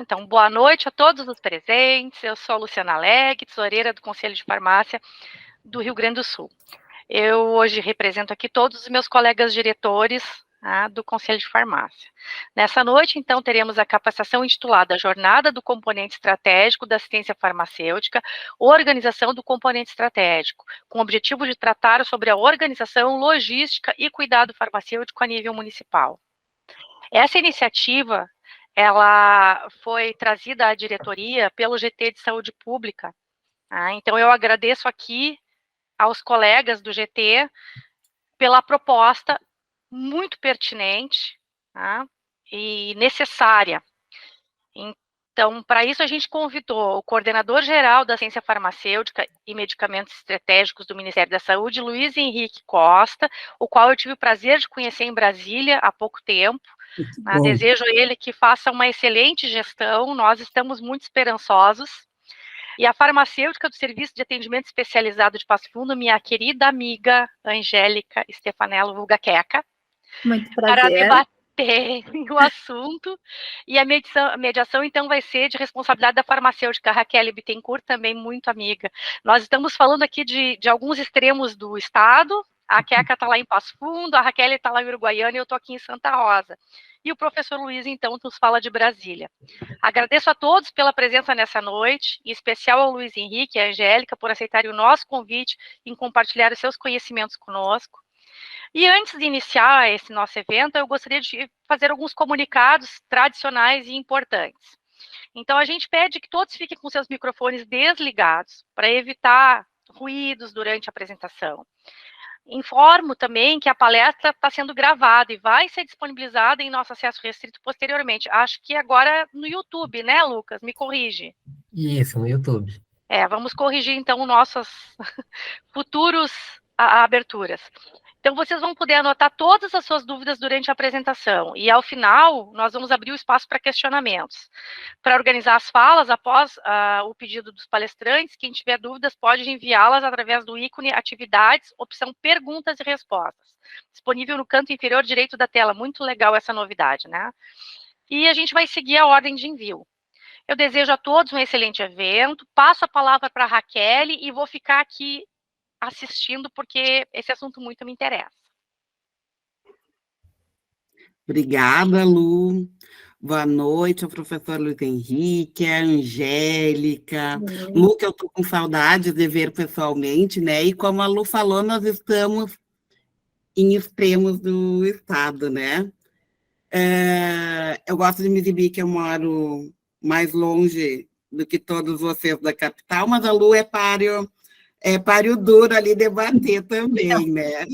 Então, boa noite a todos os presentes. Eu sou a Luciana Legge, tesoureira do Conselho de Farmácia do Rio Grande do Sul. Eu hoje represento aqui todos os meus colegas diretores do Conselho de Farmácia. Nessa noite, então, teremos a capacitação intitulada Jornada do Componente Estratégico da Assistência Farmacêutica, Organização do Componente Estratégico, com o objetivo de tratar sobre a organização, logística e cuidado farmacêutico a nível municipal. Essa iniciativa, ela foi trazida à diretoria pelo GT de Saúde Pública. Então, eu agradeço aqui aos colegas do GT pela proposta muito pertinente e necessária. Então, para isso, a gente convidou o coordenador-geral da Ciência Farmacêutica e Medicamentos Estratégicos do Ministério da Saúde, Luiz Henrique Costa, o qual eu tive o prazer de conhecer em Brasília há pouco tempo. Desejo a ele que faça uma excelente gestão, nós estamos muito esperançosos. E a farmacêutica do Serviço de Atendimento Especializado de Passo Fundo, minha querida amiga Angélica Stefanello vulga Queca, muito prazer, para debater o assunto. E a mediação, então, vai ser de responsabilidade da farmacêutica Raquel Bittencourt, também muito amiga. Nós estamos falando aqui de alguns extremos do estado. A Queca está lá em Passo Fundo, a Raquel está lá em Uruguaiana e eu estou aqui em Santa Rosa. E o professor Luiz, então, nos fala de Brasília. Agradeço a todos pela presença nessa noite, em especial ao Luiz Henrique e à Angélica por aceitarem o nosso convite em compartilhar os seus conhecimentos conosco. E antes de iniciar esse nosso evento, eu gostaria de fazer alguns comunicados tradicionais e importantes. Então, a gente pede que todos fiquem com seus microfones desligados, para evitar ruídos durante a apresentação. Informo também que a palestra está sendo gravada e vai ser disponibilizada em nosso acesso restrito posteriormente. Acho que agora no YouTube, né, Lucas? Me corrige. Isso, no YouTube. Vamos corrigir, então, nossas futuras aberturas. Então, vocês vão poder anotar todas as suas dúvidas durante a apresentação. E, ao final, nós vamos abrir o espaço para questionamentos. Para organizar as falas, após o pedido dos palestrantes, quem tiver dúvidas pode enviá-las através do ícone Atividades, opção Perguntas e Respostas. Disponível no canto inferior direito da tela. Muito legal essa novidade, né? E a gente vai seguir a ordem de envio. Eu desejo a todos um excelente evento. Passo a palavra para a Raquel e vou ficar aqui assistindo, porque esse assunto muito me interessa. Obrigada, Lu. Boa noite ao professor Luiz Henrique, a Angélica. Lu, que eu estou com saudade de ver pessoalmente, né? E como a Lu falou, nós estamos em extremos do estado, né? Eu gosto de me exibir que eu moro mais longe do que todos vocês da capital, mas a Lu é páreo duro ali debater também, né?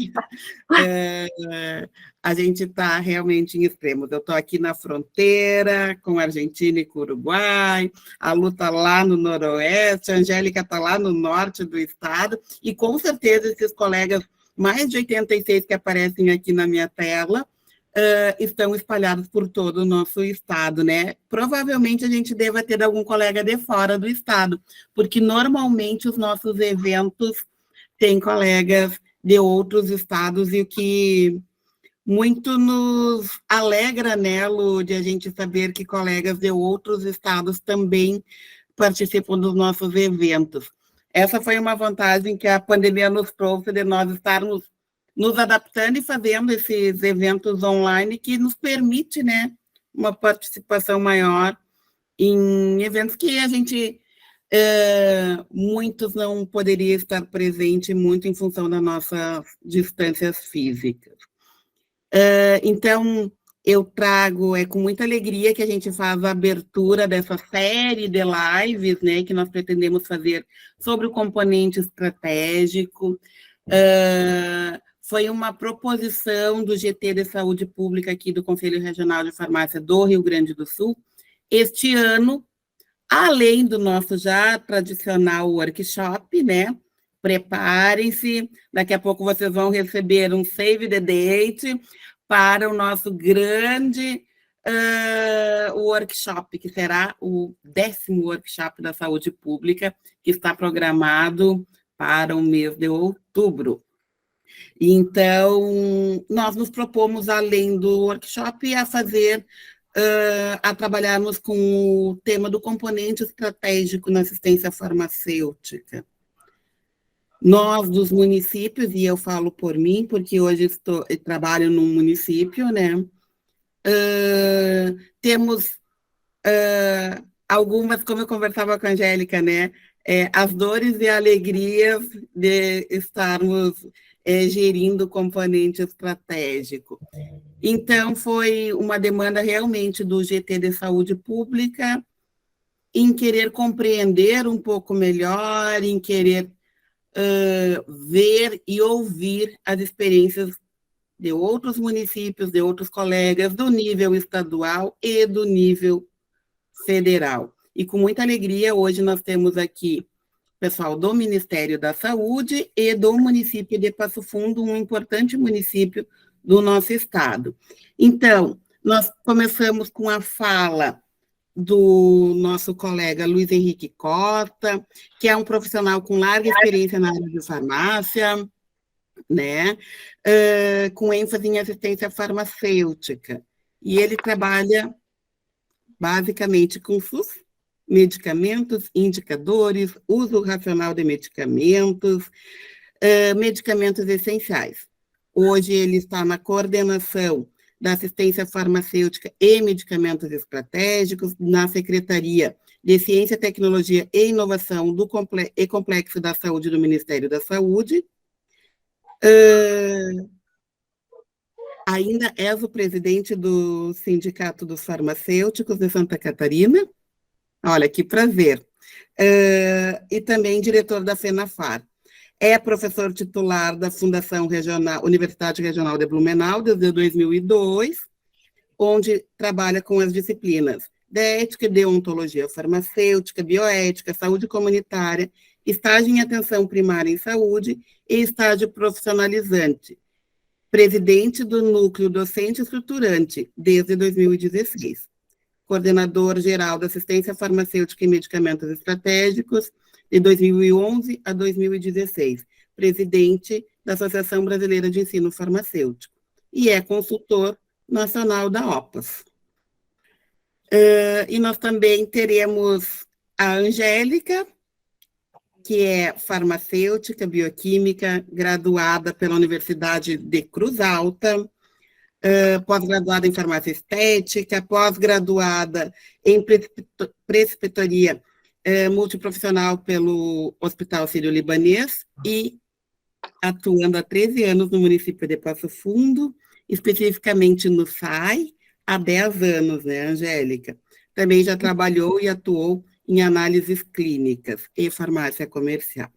A gente está realmente em extremos. Eu estou aqui na fronteira com a Argentina e com o Uruguai, a Lu está lá no noroeste, a Angélica está lá no norte do estado, e com certeza esses colegas, mais de 86 que aparecem aqui na minha tela, estão espalhados por todo o nosso estado, né? Provavelmente a gente deva ter algum colega de fora do estado, porque normalmente os nossos eventos têm colegas de outros estados, e o que muito nos alegra, né, Lu, de a gente saber que colegas de outros estados também participam dos nossos eventos. Essa foi uma vantagem que a pandemia nos trouxe, de nós estarmos nos adaptando e fazendo esses eventos online, que nos permite, né, uma participação maior em eventos que a gente, muitos não poderia estar presente, muito em função das nossas distâncias físicas. Então, eu trago, com muita alegria que a gente faz a abertura dessa série de lives, né, que nós pretendemos fazer sobre o componente estratégico. Foi uma proposição do GT de Saúde Pública aqui do Conselho Regional de Farmácia do Rio Grande do Sul. Este ano, além do nosso já tradicional workshop, né? Preparem-se, daqui a pouco vocês vão receber um save the date para o nosso grande workshop, que será o 10º workshop da saúde pública, que está programado para o mês de outubro. Então, nós nos propomos, além do workshop, a fazer a trabalharmos com o tema do componente estratégico na assistência farmacêutica. Nós, dos municípios, e eu falo por mim, porque hoje eu trabalho num município, né? Temos algumas, como eu conversava com a Angélica, né? As dores e alegrias de estarmos gerindo o componente estratégico. Então, foi uma demanda realmente do GT de Saúde Pública em querer compreender um pouco melhor, em querer ver e ouvir as experiências de outros municípios, de outros colegas, do nível estadual e do nível federal. E com muita alegria, hoje nós temos aqui pessoal do Ministério da Saúde e do município de Passo Fundo, um importante município do nosso estado. Então, nós começamos com a fala do nosso colega Luiz Henrique Costa, que é um profissional com larga experiência na área de farmácia, né, com ênfase em assistência farmacêutica. E ele trabalha basicamente com SUS, medicamentos, indicadores, uso racional de medicamentos, medicamentos essenciais. Hoje ele está na coordenação da assistência farmacêutica e medicamentos estratégicos na Secretaria de Ciência, Tecnologia e Inovação do Complexo da Saúde do Ministério da Saúde. Ainda és o presidente do Sindicato dos Farmacêuticos de Santa Catarina. Olha, que prazer. E também diretor da FENAFAR. É professor titular da Fundação Regional, Universidade Regional de Blumenau, desde 2002, onde trabalha com as disciplinas de ética e deontologia farmacêutica, bioética, saúde comunitária, estágio em atenção primária em saúde e estágio profissionalizante. Presidente do Núcleo Docente Estruturante, desde 2016. Coordenador geral da Assistência Farmacêutica e Medicamentos Estratégicos, de 2011 a 2016, presidente da Associação Brasileira de Ensino Farmacêutico, e é consultor nacional da OPAS. E nós também teremos a Angélica, que é farmacêutica, bioquímica, graduada pela Universidade de Cruz Alta, pós-graduada em farmácia estética, pós-graduada em preceptoria multiprofissional pelo Hospital Sírio-Libanês e atuando há 13 anos no município de Passo Fundo, especificamente no SAI, há 10 anos, né, Angélica? Também já trabalhou e atuou em análises clínicas e farmácia comercial.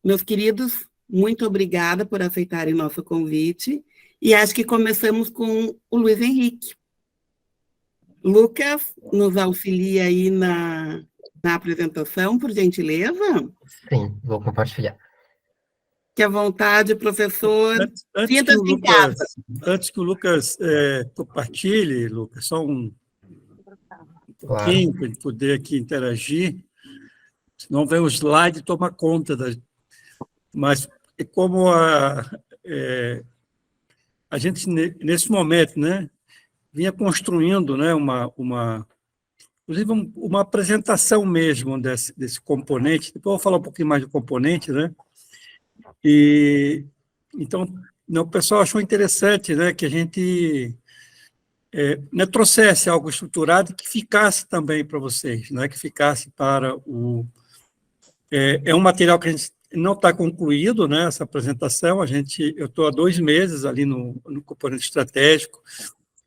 Meus queridos, muito obrigada por aceitarem nosso convite, e acho que começamos com o Luiz Henrique. Lucas, nos auxilia aí na apresentação, por gentileza? Sim, vou compartilhar. Fique à vontade, professor. Antes que o Lucas compartilhe, Lucas, só um pouquinho, para ele poder aqui interagir, senão vem o slide e toma conta. Mas como a gente, nesse momento, né, vinha construindo, né, inclusive uma apresentação mesmo desse componente, depois eu vou falar um pouquinho mais do componente, né, e então o pessoal achou interessante, né, que a gente né, trouxesse algo estruturado que ficasse também para vocês, né, que ficasse para o... É um material que a gente não está concluído, né, essa apresentação, eu estou há 2 meses ali no componente estratégico.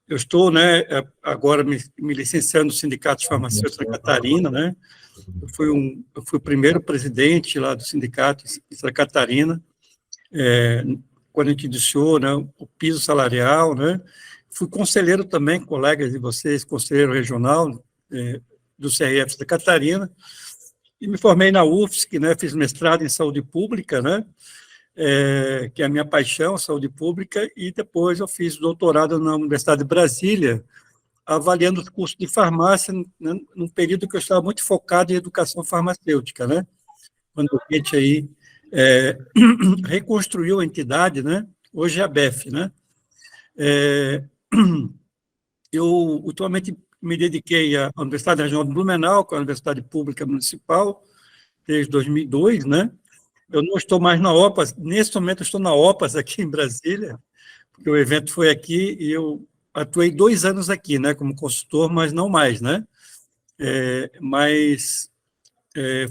Eu estou, né, agora me licenciando no Sindicato de Farmacêuticos de Santa Catarina, né? Eu fui o primeiro presidente lá do sindicato em Santa Catarina, quando a gente iniciou, né, o piso salarial, né? Fui conselheiro também, colegas de vocês, conselheiro regional do CRF Santa Catarina, e me formei na UFSC, né? Fiz mestrado em saúde pública, né? Que é a minha paixão, saúde pública, e depois eu fiz doutorado na Universidade de Brasília, avaliando os cursos de farmácia, né, num período que eu estava muito focado em educação farmacêutica, né? Quando a gente aí reconstruiu a entidade, né? Hoje é a BEF, né? eu ultimamente me dediquei à Universidade Regional de Blumenau, que é a Universidade Pública Municipal, desde 2002, né? Eu não estou mais na OPAS, nesse momento eu estou na OPAS aqui em Brasília, porque o evento foi aqui e eu atuei 2 anos aqui, né, como consultor, mas não mais, né?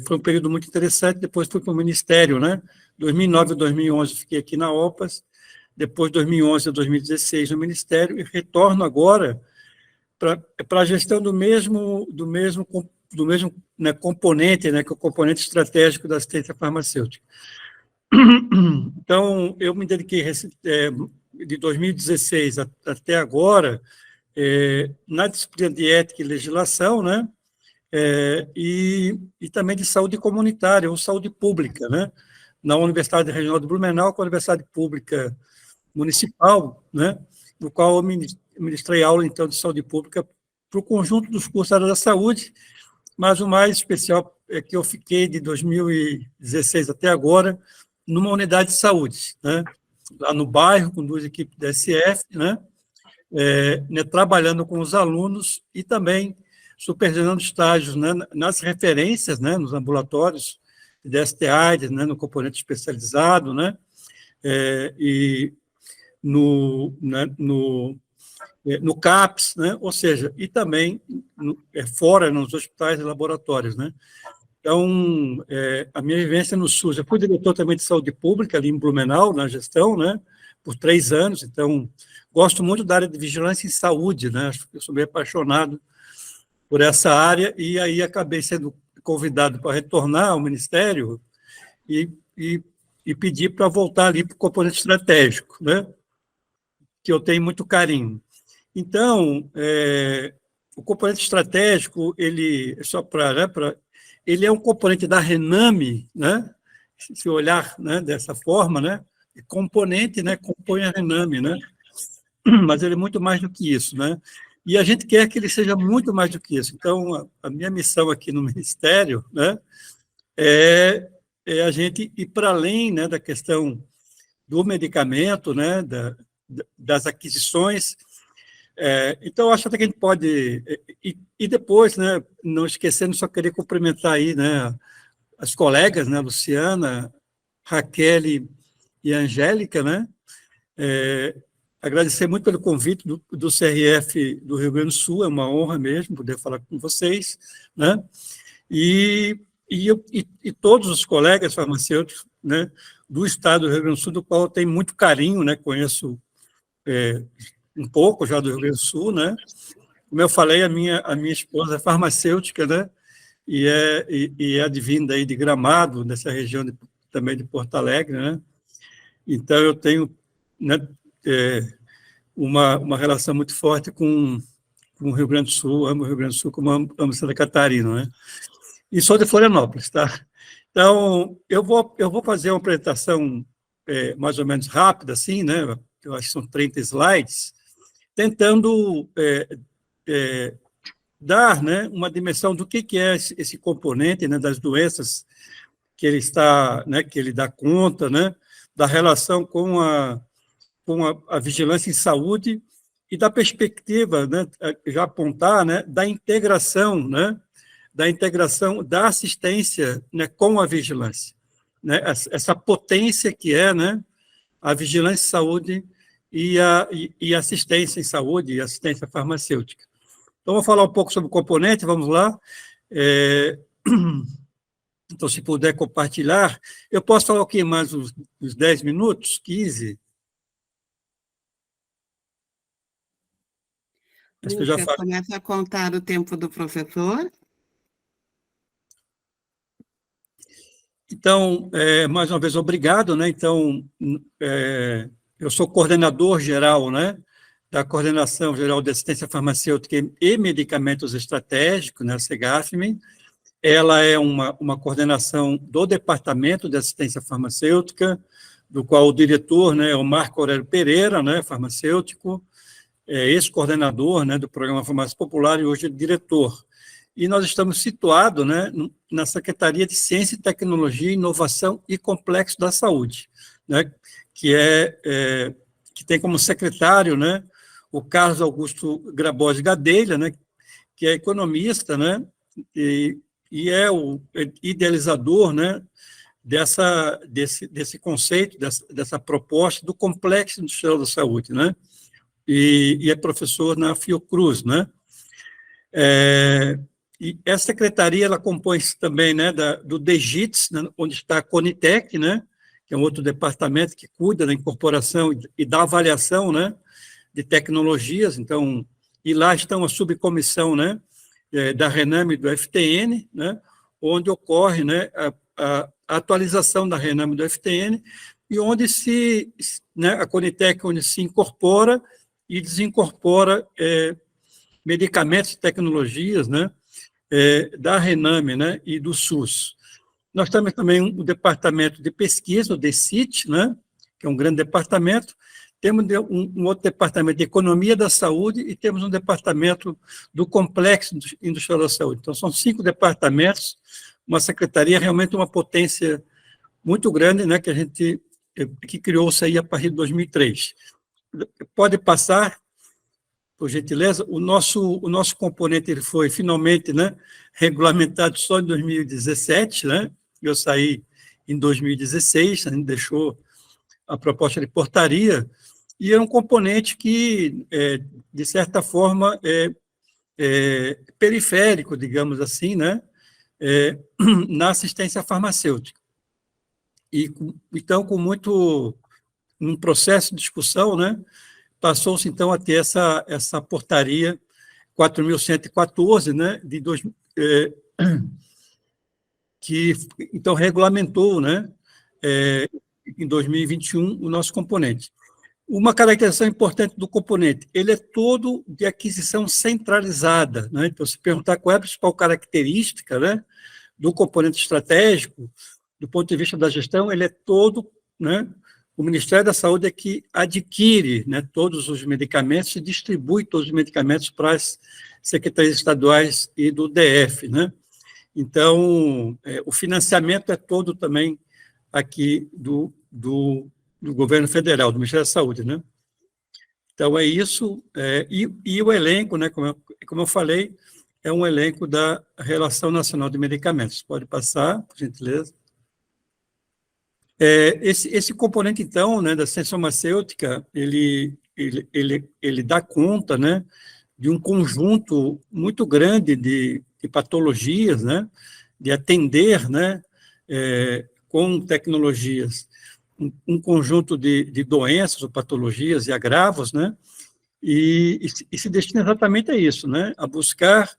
Foi um período muito interessante, depois fui para o Ministério, né? 2009 a 2011 fiquei aqui na OPAS, depois 2011 a 2016 no Ministério, e retorno agora para a gestão do mesmo né, componente, né, que é o componente estratégico da assistência farmacêutica. Então, eu me dediquei de 2016 até agora na disciplina de ética e legislação, né, e também de saúde comunitária ou saúde pública, né, na Universidade Regional de Blumenau, com a Universidade Pública Municipal, né, no qual eu ministrei aula, então, de saúde pública para o conjunto dos cursos da área da saúde, mas o mais especial é que eu fiquei de 2016 até agora numa unidade de saúde, né, lá no bairro, com 2 equipes da SF, né, trabalhando com os alunos e também supervisionando estágios, né, nas referências, né, nos ambulatórios de ST-AIDS, né, no componente especializado, né, e no CAPS, né, ou seja, e também fora, nos hospitais e laboratórios, né. Então, a minha vivência no SUS, eu fui diretor também de saúde pública ali em Blumenau, na gestão, né, por 3 anos, então, gosto muito da área de vigilância em saúde, né, acho que eu sou bem apaixonado por essa área, e aí acabei sendo convidado para retornar ao Ministério e pedir para voltar ali para o componente estratégico, né, que eu tenho muito carinho. Então, o componente estratégico, ele, só para, né, ele é um componente da Rename, né, se olhar, né, dessa forma, né, componente, né, compõe a Rename, né, mas ele é muito mais do que isso, né, e a gente quer que ele seja muito mais do que isso. Então, a minha missão aqui no Ministério, né, é a gente ir para além, né, da questão do medicamento, né, das aquisições. Então, acho até que a gente pode... E depois, né, não esquecendo, só queria cumprimentar aí, né, as colegas, né, Luciana, Raquel e Angélica, né, agradecer muito pelo convite do CRF do Rio Grande do Sul, é uma honra mesmo poder falar com vocês, né, e todos os colegas farmacêuticos, né, do estado do Rio Grande do Sul, do qual eu tenho muito carinho, né, conheço um pouco já do Rio Grande do Sul, né, como eu falei, a minha esposa é farmacêutica, né, e é advinda aí de Gramado, dessa região também de Porto Alegre, né, então eu tenho, né, uma relação muito forte com o Rio Grande do Sul, amo o Rio Grande do Sul como amo Santa Catarina, né, e sou de Florianópolis, tá? Então, eu vou fazer uma apresentação mais ou menos rápida, assim, né, eu acho que são 30 slides, tentando dar, né, uma dimensão do que é esse componente, né, das doenças que ele está, né, que ele dá conta, né, da relação com a vigilância em saúde e da perspectiva, né, já apontar, né, da integração da assistência, né, com a vigilância, né, essa potência que é, né, a vigilância em saúde e a assistência em saúde e assistência farmacêutica. Então, vou falar um pouco sobre o componente, vamos lá. Então, se puder compartilhar, eu posso falar o quê? Mais uns 10 minutos, 15? Acho que eu já falei. Começa a contar o tempo do professor. Então, mais uma vez, obrigado, né? Então, eu sou coordenador geral, né, da Coordenação Geral de Assistência Farmacêutica e Medicamentos Estratégicos, né, CGAFME. Ela é uma coordenação do Departamento de Assistência Farmacêutica, do qual o diretor, né, é o Marco Aurélio Pereira, né, farmacêutico, ex-coordenador, né, do Programa Farmácia Popular e hoje é diretor. E nós estamos situados, né, na Secretaria de Ciência, Tecnologia, Inovação e Complexo da Saúde, né, que tem como secretário, né, o Carlos Augusto Grabois Gadelha, né, que é economista, né, e é o idealizador, né, desse conceito, dessa proposta do Complexo Industrial da Saúde, né, e é professor na Fiocruz, né. E essa secretaria, ela compõe-se também, né, do DGITS, né, onde está a Conitec, né, que é um outro departamento que cuida da incorporação e da avaliação, né, de tecnologias. Então, e lá estão a subcomissão, né, da Rename e do FTN, né, onde ocorre, né, a atualização da Rename e do FTN, e onde né, a Conitec, onde se incorpora e desincorpora medicamentos e tecnologias, né, da Rename, né, e do SUS. Nós temos também o departamento de pesquisa, o DECIT, né, que é um grande departamento. Temos um outro departamento de economia da saúde e temos um departamento do Complexo Industrial da Saúde. Então, são 5 departamentos, uma secretaria, realmente uma potência muito grande, né, que criou-se aí a partir de 2003. Pode passar, por gentileza. O nosso componente ele foi finalmente, né, regulamentado só em 2017, né? Eu saí em 2016, a gente deixou a proposta de portaria, e é um componente que, de certa forma, é periférico, digamos assim, né, na assistência farmacêutica. E, então, um processo de discussão, né, passou-se, então, a ter essa portaria 4.114, né, que, então, regulamentou, né, em 2021, o nosso componente. Uma caracterização importante do componente, ele é todo de aquisição centralizada, né? Então, se perguntar qual é a principal característica, né, do componente estratégico, do ponto de vista da gestão, ele é todo, né, o Ministério da Saúde é que adquire, né, todos os medicamentos e distribui todos os medicamentos para as secretarias estaduais e do DF, né? Então, o financiamento é todo também aqui do governo federal, do Ministério da Saúde, né? Então, é isso, e o elenco, né, como eu falei, é um elenco da Relação Nacional de Medicamentos. Pode passar, por gentileza. Esse componente, então, né, da ciência farmacêutica, ele dá conta, né, de um conjunto muito grande de patologias, né, de atender, né, com tecnologias, um conjunto de doenças ou patologias e agravos, né, e se destina exatamente a isso, né, a buscar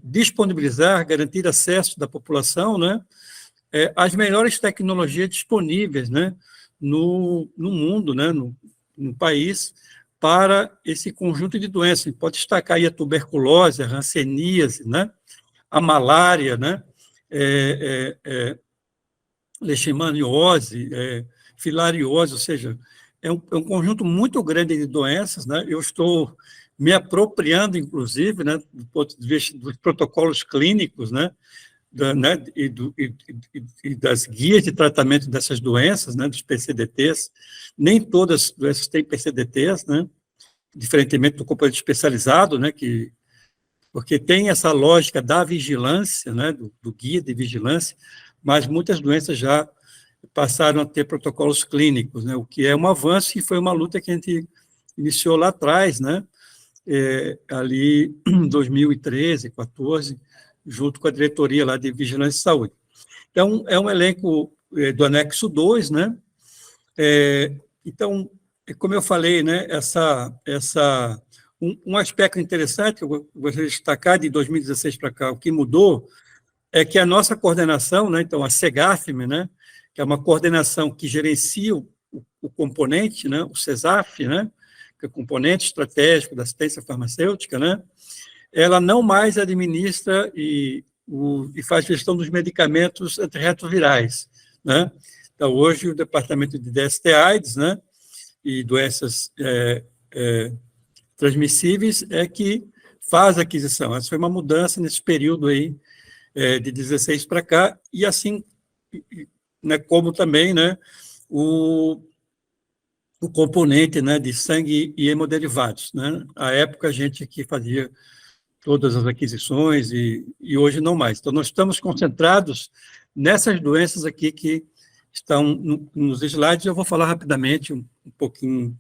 disponibilizar, garantir acesso da população, né, as melhores tecnologias disponíveis, né, no mundo, né, no país, para esse conjunto de doenças. Pode destacar aí a tuberculose, a hanseníase, né, a malária, né, leishmaniose, filariose, ou seja, é um conjunto muito grande de doenças, né. Eu estou me apropriando, inclusive, né, do ponto de vista dos protocolos clínicos, né, e das guias de tratamento dessas doenças, né, dos PCDTs. Nem todas as doenças têm PCDTs, né, diferentemente do componente especializado, né, porque tem essa lógica da vigilância, né, do guia de vigilância, mas muitas doenças já passaram a ter protocolos clínicos, né, o que é um avanço e foi uma luta que a gente iniciou lá atrás, né, ali em 2013, 2014, junto com a diretoria lá de Vigilância e Saúde. Então, é um elenco do anexo 2, né? Então, como eu falei, né, um aspecto interessante que eu gostaria de destacar de 2016 para cá, o que mudou é que a nossa coordenação, né, então a CEGAFM, né, que é uma coordenação que gerencia o componente, né, o CESAF, né, que é o componente estratégico da assistência farmacêutica, né, ela não mais administra e faz gestão dos medicamentos antirretrovirais, né? Então, hoje, o Departamento de DST-AIDS, né, e doenças transmissíveis é que faz a aquisição. Essa foi uma mudança nesse período aí, de 16 para cá, e assim, né, como também, né, o o componente, né, de sangue e hemoderivados, né? À época, a gente aqui fazia todas as aquisições e hoje não mais. Então, nós estamos concentrados nessas doenças aqui que estão nos slides. Eu vou falar rapidamente um pouquinho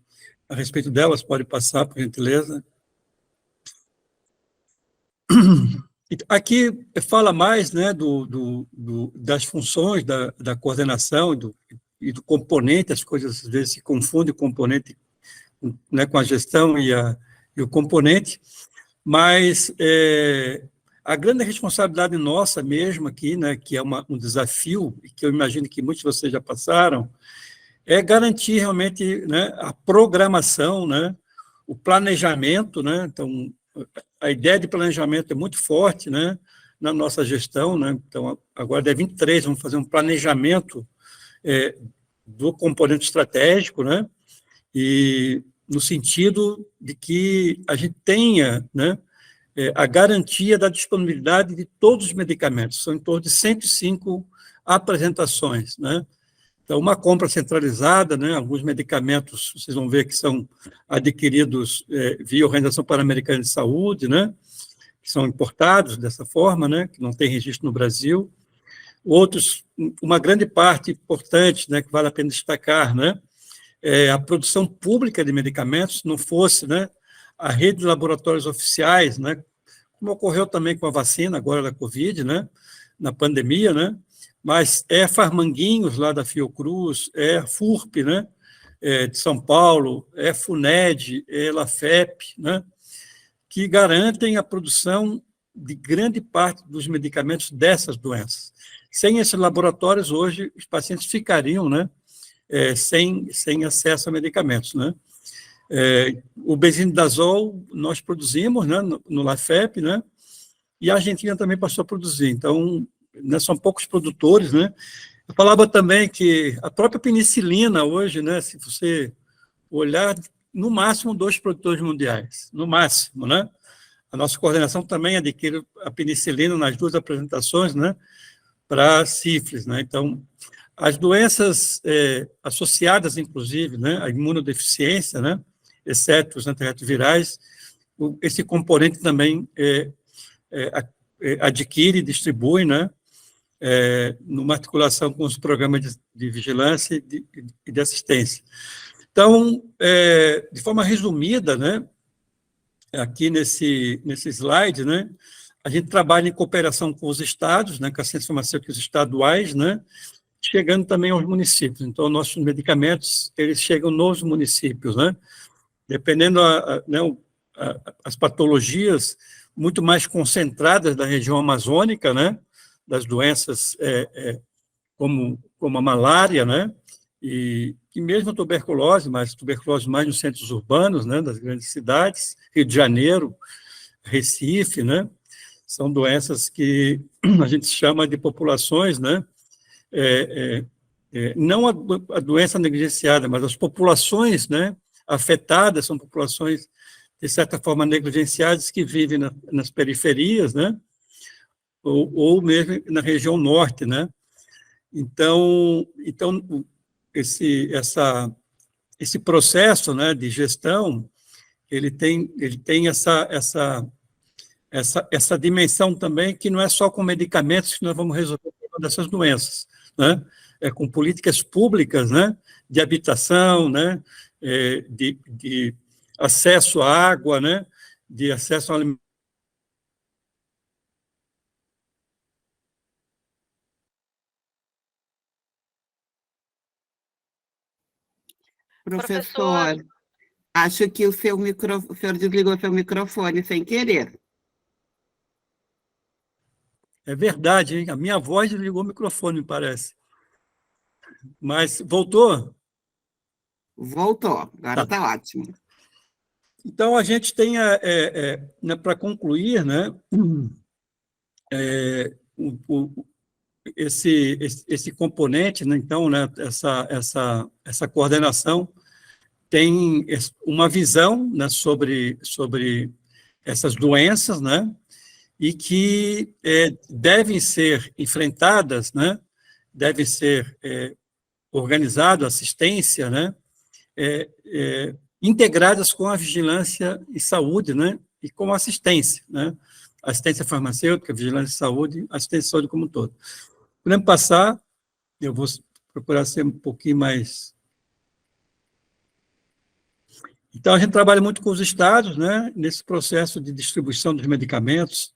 a respeito delas, pode passar, por gentileza. Aqui fala mais, né, das funções da coordenação e do componente. As coisas às vezes se confundem o componente, né, com a gestão e o componente, mas a grande responsabilidade nossa mesmo aqui, né, que é um desafio, e que eu imagino que muitos de vocês já passaram, é garantir realmente, né, a programação, né, o planejamento, né. Então, a ideia de planejamento é muito forte, né, na nossa gestão, né. Então, agora, dia 23, vamos fazer um planejamento do componente estratégico, né, e no sentido de que a gente tenha, né, a garantia da disponibilidade de todos os medicamentos. São em torno de 105 apresentações, né. Então, uma compra centralizada, né, alguns medicamentos, vocês vão ver que são adquiridos via Organização Pan-Americana de Saúde, né, que são importados dessa forma, né, que não tem registro no Brasil. Outros, uma grande parte importante, né, que vale a pena destacar, né, é a produção pública de medicamentos. Se não fosse, né, a rede de laboratórios oficiais, né, como ocorreu também com a vacina agora da Covid, né, na pandemia, né, mas Farmanguinhos, lá da Fiocruz, FURP, né, de São Paulo, FUNED, LAFEP, né, que garantem a produção de grande parte dos medicamentos dessas doenças. Sem esses laboratórios, hoje, os pacientes ficariam, né, sem acesso a medicamentos, né. O benzinidazol nós produzimos, né, no LAFEP, né, e a Argentina também passou a produzir. Então, né, são poucos produtores, né. Eu falava também que a própria penicilina hoje, né, se você olhar, no máximo 2 produtores mundiais, no máximo, né. A nossa coordenação também adquire a penicilina nas 2 apresentações, né, para sífilis, né. Então, as doenças associadas, inclusive, né, à imunodeficiência, né, exceto os antirretrovirais, esse componente também adquire e distribui, né, numa articulação com os programas de vigilância e de assistência. Então, de forma resumida, né, aqui nesse slide, né, a gente trabalha em cooperação com os estados, né, com as ciências farmacêuticas estaduais, né, chegando também aos municípios. Então, nossos medicamentos, eles chegam nos municípios, né, dependendo as patologias muito mais concentradas da região amazônica, né, das doenças como a malária, né, e mesmo a tuberculose, mas tuberculose mais nos centros urbanos, né, das grandes cidades, Rio de Janeiro, Recife, né, são doenças que a gente chama de populações, né, não a doença negligenciada, mas as populações, né, afetadas, são populações, de certa forma, negligenciadas, que vivem nas periferias, né, ou mesmo na região norte, né. Então esse processo, né, de gestão, ele tem essa dimensão também, que não é só com medicamentos que nós vamos resolver o problema dessas doenças, né, com políticas públicas, né, de habitação, né, de acesso à água, né, de acesso à alimentação. Professor, acho que o senhor desligou seu microfone sem querer. É verdade, hein? A minha voz desligou o microfone, me parece. Mas voltou? Voltou, agora está ótimo. Então, a gente tem, né, para concluir, né, esse componente, né, então, né, essa coordenação tem uma visão, né, sobre essas doenças, né, e que devem ser enfrentadas, né, devem ser organizado assistência, né, integradas com a vigilância e saúde, né? E com assistência, né? Assistência farmacêutica, vigilância e saúde, assistência e saúde como um todo. Podemos passar, eu vou procurar ser um pouquinho mais... Então, a gente trabalha muito com os estados, né? Nesse processo de distribuição dos medicamentos,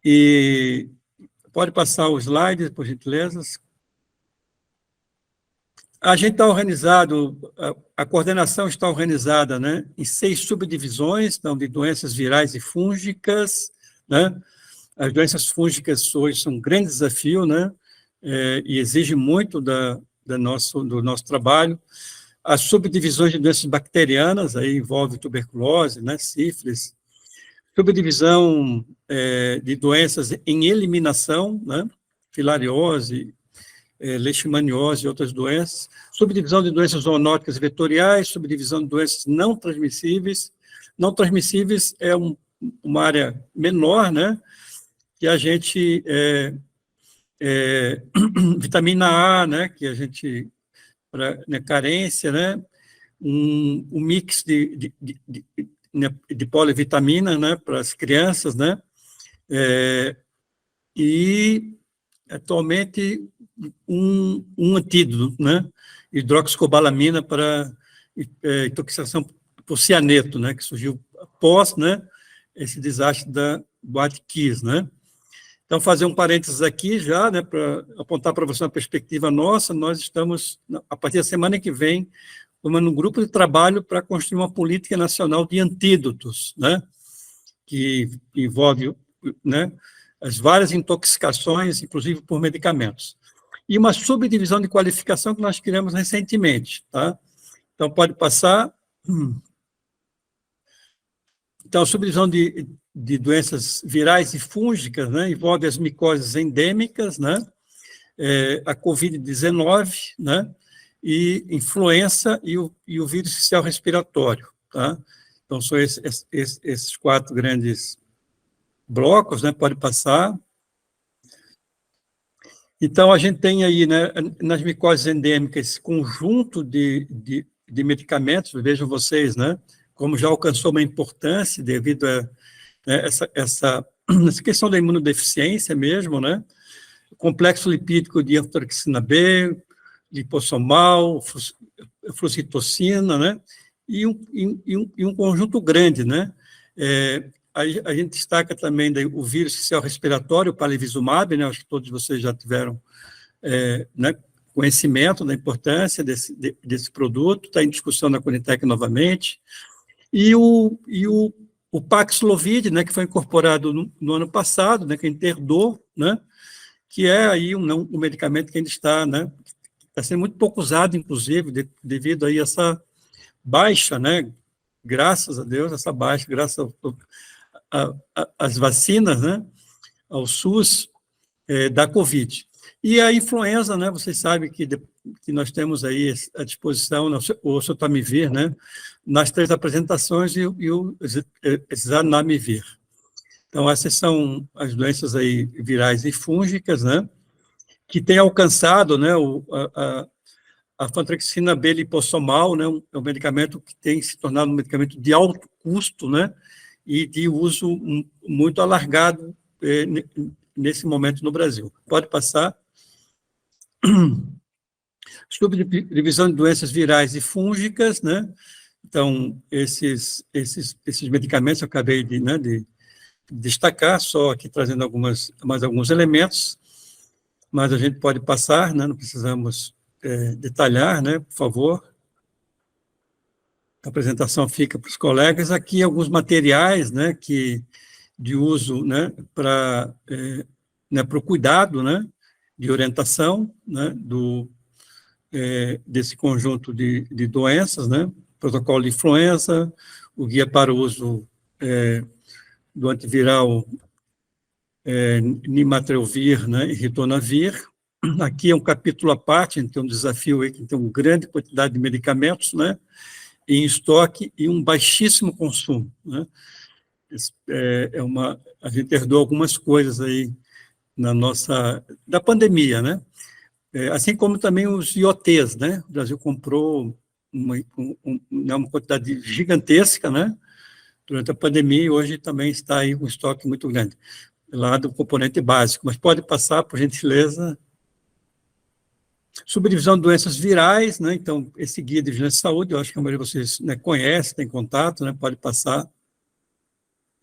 e pode passar o slide, por gentileza. A gente está organizado, a coordenação está organizada, né, em 6 subdivisões, então, de doenças virais e fúngicas, né? As doenças fúngicas hoje são um grande desafio, né? E exigem muito do nosso trabalho. As subdivisões de doenças bacterianas, aí envolve tuberculose, né, sífilis. Subdivisão de doenças em eliminação, né, filariose, leishmaniose e outras doenças, subdivisão de doenças zoonóticas e vetoriais, subdivisão de doenças não transmissíveis. Não transmissíveis é uma área menor, né, que a gente, vitamina A, né, que a gente, né, carência, né, um mix de polivitamina, né, para as crianças, né, e atualmente um antídoto, né? Hidroxicobalamina para intoxicação por cianeto, né? Que surgiu após, né, esse desastre da Boate Kiss, né? Então, fazer um parênteses aqui já, né, para apontar para você uma perspectiva nossa. Nós estamos, a partir da semana que vem, formando um grupo de trabalho para construir uma política nacional de antídotos, né? Que envolve, né, as várias intoxicações, inclusive por medicamentos. E uma subdivisão de qualificação que nós criamos recentemente, tá? Então, pode passar. Então, a subdivisão de doenças virais e fúngicas, né, envolve as micoses endêmicas, né, a Covid-19, né, e influenza e o vírus social respiratório, tá? Então, são esses 4 grandes blocos, né, pode passar. Então, a gente tem aí, né, nas micoses endêmicas, esse conjunto de medicamentos, vejam vocês, né, como já alcançou uma importância devido a, né, essa questão da imunodeficiência mesmo, né, complexo lipídico de anfotericina B, liposomal, flucitocina, né, e um conjunto grande, né. A gente destaca também o vírus social respiratório, o palivizumab, né, acho que todos vocês já tiveram, né, conhecimento da importância desse produto, está em discussão na Conitec novamente, e o Paxlovid, né, que foi incorporado no ano passado, né, que a gente herdou, né, que é aí um medicamento que ainda está, né, está sendo muito pouco usado, inclusive, devido aí a essa baixa, né, graças a Deus, essa baixa, graças às vacinas, né, ao SUS, da Covid. E a influenza, né, vocês sabem que nós temos aí à disposição o oseltamivir, né, nas 3 apresentações e o zanamivir. Então, essas são as doenças aí virais e fúngicas, né, que têm alcançado, né, a anfotericina B liposomal, né, é um medicamento que tem se tornado um medicamento de alto custo, né, e de uso muito alargado nesse momento no Brasil. Pode passar. Subdivisão de doenças virais e fúngicas, né? Então, esses medicamentos eu acabei de destacar, só aqui trazendo mais alguns elementos, mas a gente pode passar, né? Não precisamos detalhar, né? Por favor. A apresentação fica para os colegas. Aqui alguns materiais, né, de uso, né, para o cuidado, né, de orientação, né, desse conjunto de doenças, né, protocolo de influenza, o guia para o uso do antiviral Nimatrelvir, né, e Ritonavir. Aqui é um capítulo à parte, a gente tem um desafio aí, que tem uma grande quantidade de medicamentos, né, em estoque e um baixíssimo consumo, né? A gente herdou algumas coisas aí da pandemia, né? Assim como também os IoTs, né? O Brasil comprou uma quantidade gigantesca, né? Durante a pandemia, e hoje também está aí um estoque muito grande, lá do componente básico. Mas pode passar, por gentileza. Subdivisão de doenças virais, né? Então, esse guia de vigilância de saúde, eu acho que a maioria de vocês, né, conhece, tem contato, né? Pode passar.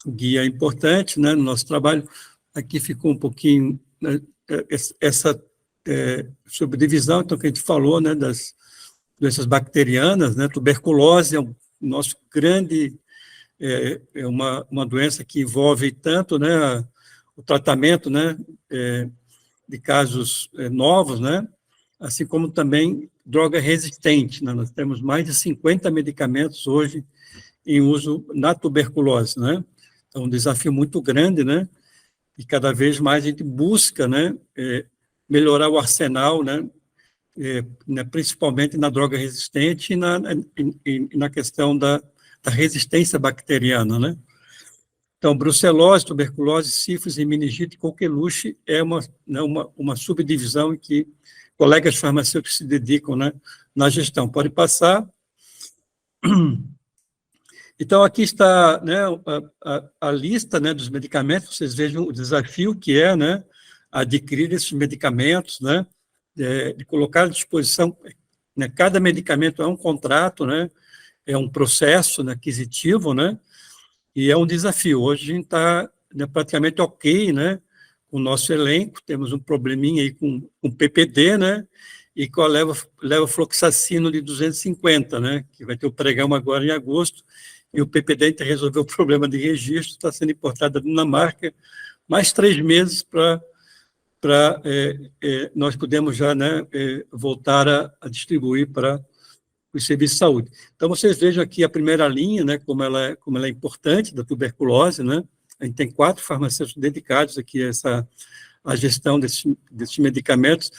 O guia é importante, né, no nosso trabalho. Aqui ficou um pouquinho, né, essa subdivisão, então, que a gente falou, né, das doenças bacterianas, né? Tuberculose é o nosso grande, é uma doença que envolve tanto, né, o tratamento, né, de casos novos, né, assim como também droga resistente, né? Nós temos mais de 50 medicamentos hoje em uso na tuberculose, né? É um desafio muito grande, né? E cada vez mais a gente busca, né, melhorar o arsenal, né, principalmente na droga resistente e na questão da resistência bacteriana, né? Então, brucelose, tuberculose, sífilis, meningite e coqueluche é uma subdivisão em que colegas farmacêuticos se dedicam, né, na gestão. Pode passar. Então, aqui está, né, a lista, né, dos medicamentos. Vocês vejam o desafio que é, né, adquirir esses medicamentos, né, de colocar à disposição, né, cada medicamento é um contrato, né, é um processo, né, aquisitivo, né, e é um desafio. Hoje a gente está, né, praticamente ok, né, com o nosso elenco, temos um probleminha aí com PPD, né, e com a levofloxacino de 250, né, que vai ter o pregão agora em agosto, e o PPD a gente resolveu o problema de registro, está sendo importado da Dinamarca, mais 3 meses para nós podemos já, né, voltar a distribuir para os serviços de saúde. Então, vocês vejam aqui a primeira linha, né, como ela é importante, da tuberculose, né? A gente tem 4 farmacêuticos dedicados aqui à gestão desses medicamentos.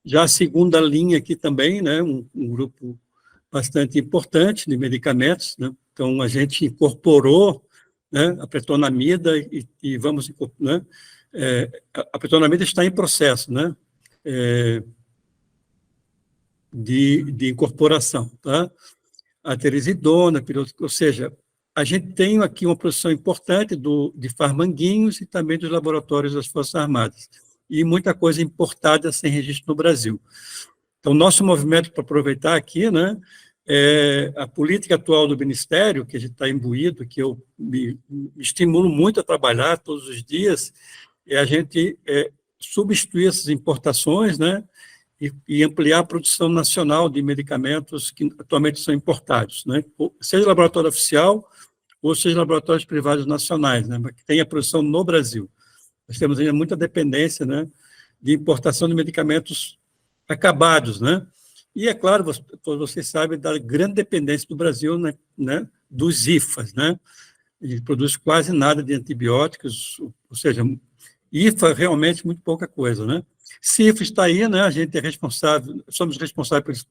Já a segunda linha aqui também, né, um grupo bastante importante de medicamentos, né? Então, a gente incorporou, né, a pretonamida e vamos, né, a pretonamida está em processo, né, de incorporação, tá? A teresidona, ou seja, a gente tem aqui uma produção importante de farmanguinhos e também dos laboratórios das Forças Armadas, e muita coisa importada sem registro no Brasil. Então, nosso movimento, para aproveitar aqui, né, a política atual do Ministério, que a gente está imbuído, que eu me estimulo muito a trabalhar todos os dias, é a gente substituir essas importações, né, e ampliar a produção nacional de medicamentos que atualmente são importados, né, seja laboratório oficial ou seja laboratórios privados nacionais, né, que tenha produção no Brasil. Nós temos ainda muita dependência, né, de importação de medicamentos acabados, né, e, é claro, vocês sabem da grande dependência do Brasil, né, dos IFAs, né? Ele produz quase nada de antibióticos, ou seja, IFA realmente muito pouca coisa, né? CIFA está aí, né? A gente é responsável, somos responsáveis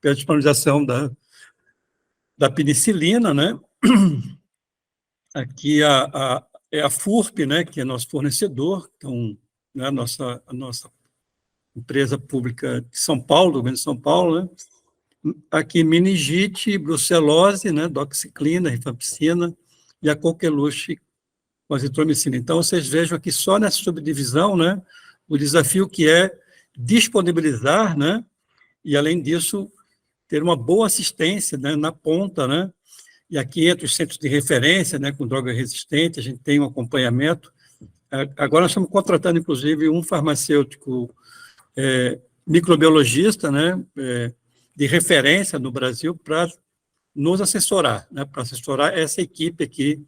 pela disponibilização da penicilina, né? Aqui é a FURP, né, que é nosso fornecedor, então, né, a nossa empresa pública de São Paulo, do governo de São Paulo, né? Aqui meningite, brucelose, né, doxiciclina, rifampicina e a coqueluche com azitromicina. Então, vocês vejam aqui só nessa subdivisão, né, o desafio que é disponibilizar, né, e, além disso, ter uma boa assistência, né, na ponta, né, e aqui entre os centros de referência, né, com droga resistente, a gente tem um acompanhamento. Agora nós estamos contratando, inclusive, um farmacêutico microbiologista, né, de referência no Brasil para nos assessorar, né, para assessorar essa equipe aqui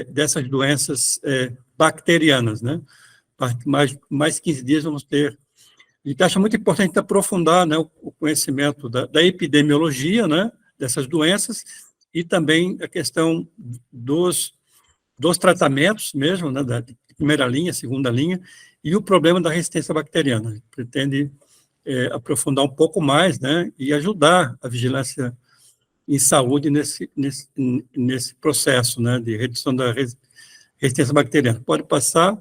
dessas doenças bacterianas, né. Mais 15 dias vamos ter. A gente acha muito importante aprofundar, né, o conhecimento da epidemiologia, né, dessas doenças e também a questão dos tratamentos mesmo, né, da primeira linha, segunda linha, e o problema da resistência bacteriana. A gente pretende aprofundar um pouco mais, né, e ajudar a vigilância em saúde nesse processo, né, de redução da resistência bacteriana. Pode passar.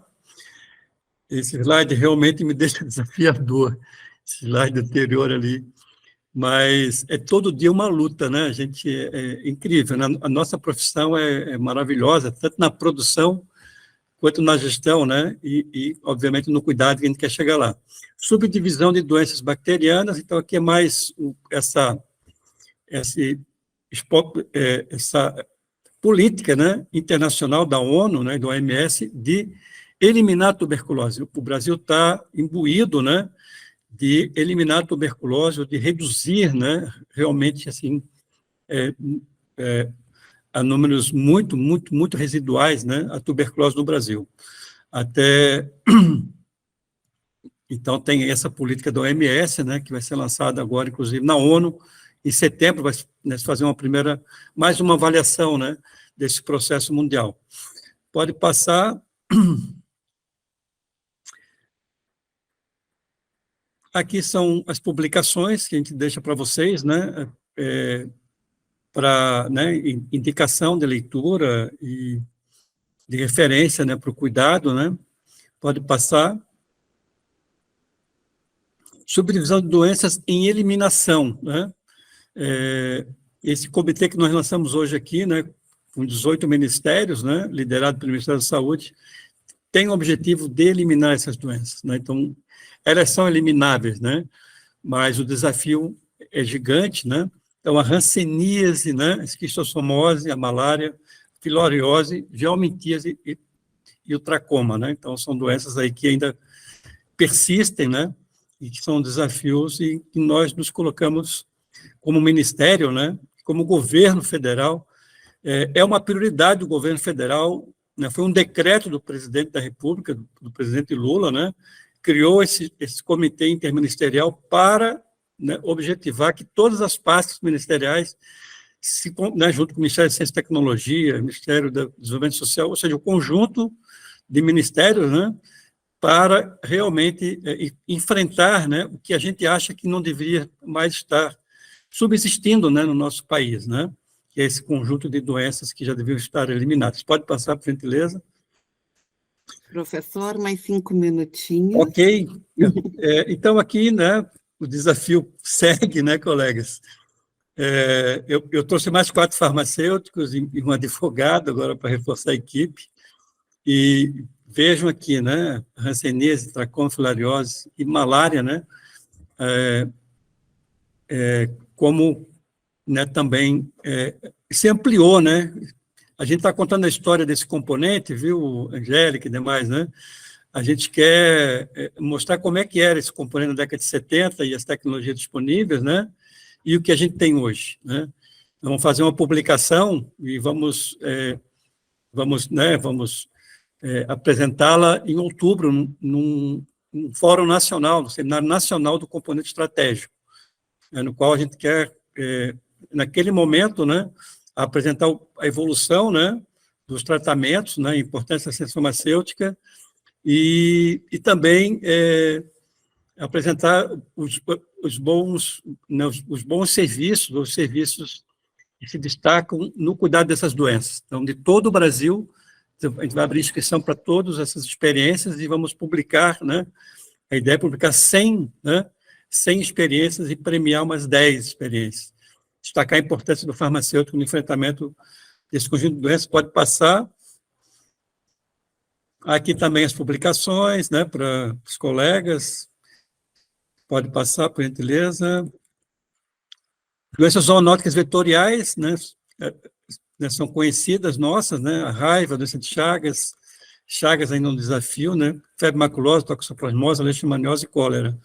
Esse slide realmente me deixa desafiador, esse slide anterior ali. mas é todo dia uma luta, né? A gente é incrível, né? A nossa profissão é maravilhosa, tanto na produção quanto na gestão, né? Obviamente, no cuidado que a gente quer chegar lá. Subdivisão de doenças bacterianas, então aqui é mais essa política, né, internacional da ONU, né, do OMS, de eliminar a tuberculose. O Brasil está imbuído, né, de eliminar a tuberculose, ou de reduzir, né, realmente, assim, a números muito, muito, muito residuais, né, a tuberculose no Brasil. Até, então, tem essa política da OMS, né, que vai ser lançada agora, inclusive, na ONU, em setembro, vai, né, fazer mais uma avaliação, né, desse processo mundial. Pode passar. Aqui são as publicações que a gente deixa para vocês, né, para, né, indicação de leitura e de referência, né, para o cuidado, né. Pode passar. Subdivisão de doenças em eliminação, né. Esse comitê que nós lançamos hoje aqui, né, com 18 ministérios, né, liderado pelo Ministério da Saúde, tem o objetivo de eliminar essas doenças, né. Então, elas são elimináveis, né, mas o desafio é gigante, né. Então, a hanseníase, né, a esquistossomose, a malária, filariose, geomintíase e o tracoma, né. Então, são doenças aí que ainda persistem, né, e que são desafios e que nós nos colocamos como ministério, né, como governo federal. É uma prioridade do governo federal, né, foi um decreto do presidente da República, do presidente Lula, né, criou esse comitê interministerial para, né, objetivar que todas as pastas ministeriais, né, junto com o Ministério de Ciência e Tecnologia, Ministério do Desenvolvimento Social, ou seja, o conjunto de ministérios, né, para realmente enfrentar, né, o que a gente acha que não deveria mais estar subsistindo, né, no nosso país, né, que é esse conjunto de doenças que já deviam estar eliminadas. Pode passar, por gentileza. Professor, mais 5 minutinhos. Ok. Então, aqui, né, o desafio segue, né, colegas? Eu trouxe mais 4 farmacêuticos e um advogado agora para reforçar a equipe. E vejam aqui, né, hanseníase, tracoma, filariose e malária, né, como, né, também se ampliou, né? A gente está contando a história desse componente, viu, Angélica e demais, né? A gente quer mostrar como é que era esse componente na década de 70 e as tecnologias disponíveis, né? E o que a gente tem hoje, né? Vamos fazer uma publicação e vamos apresentá-la em outubro num fórum nacional, no Seminário Nacional do Componente Estratégico, no qual a gente quer, naquele momento, né, apresentar a evolução, né, dos tratamentos, né, a importância da ciência farmacêutica e também apresentar os bons serviços, os serviços que se destacam no cuidado dessas doenças. Então, de todo o Brasil, a gente vai abrir inscrição para todas essas experiências e vamos publicar, né, a ideia é publicar 100, né, 100 experiências e premiar umas 10 experiências. Destacar a importância do farmacêutico no enfrentamento desse conjunto de doenças. Pode passar. Aqui também as publicações, né, para os colegas. Pode passar, por gentileza. Doenças zoonóticas vetoriais, né, são conhecidas nossas, né, a raiva, a doença de Chagas ainda é um desafio, né, febre maculosa, toxoplasmose, leishmaniose e cólera.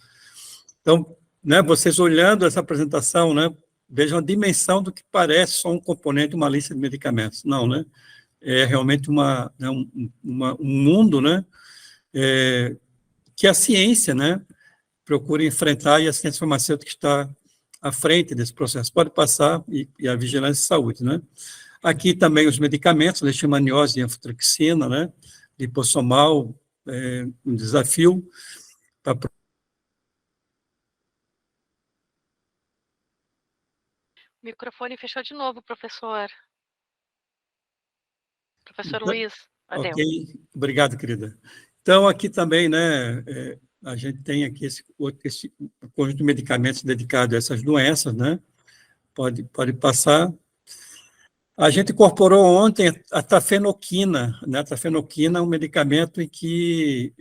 Então, né, vocês olhando essa apresentação, né, vejam a dimensão do que parece só um componente, uma lista de medicamentos. Não, né? É realmente um mundo, né, que a ciência, né, procura enfrentar e a ciência farmacêutica está à frente desse processo. Pode passar, e a vigilância de saúde, né? Aqui também os medicamentos, leishmaniose e anfotericina, né, lipossomal, um desafio para... O microfone fechou de novo, professor. Professor Luiz, adeus. Ok, obrigado, querida. Então, aqui também, né, A gente tem aqui esse conjunto de medicamentos dedicado a essas doenças, né? Pode passar. A gente incorporou ontem a tafenoquina, né? A tafenoquina é um medicamento em que,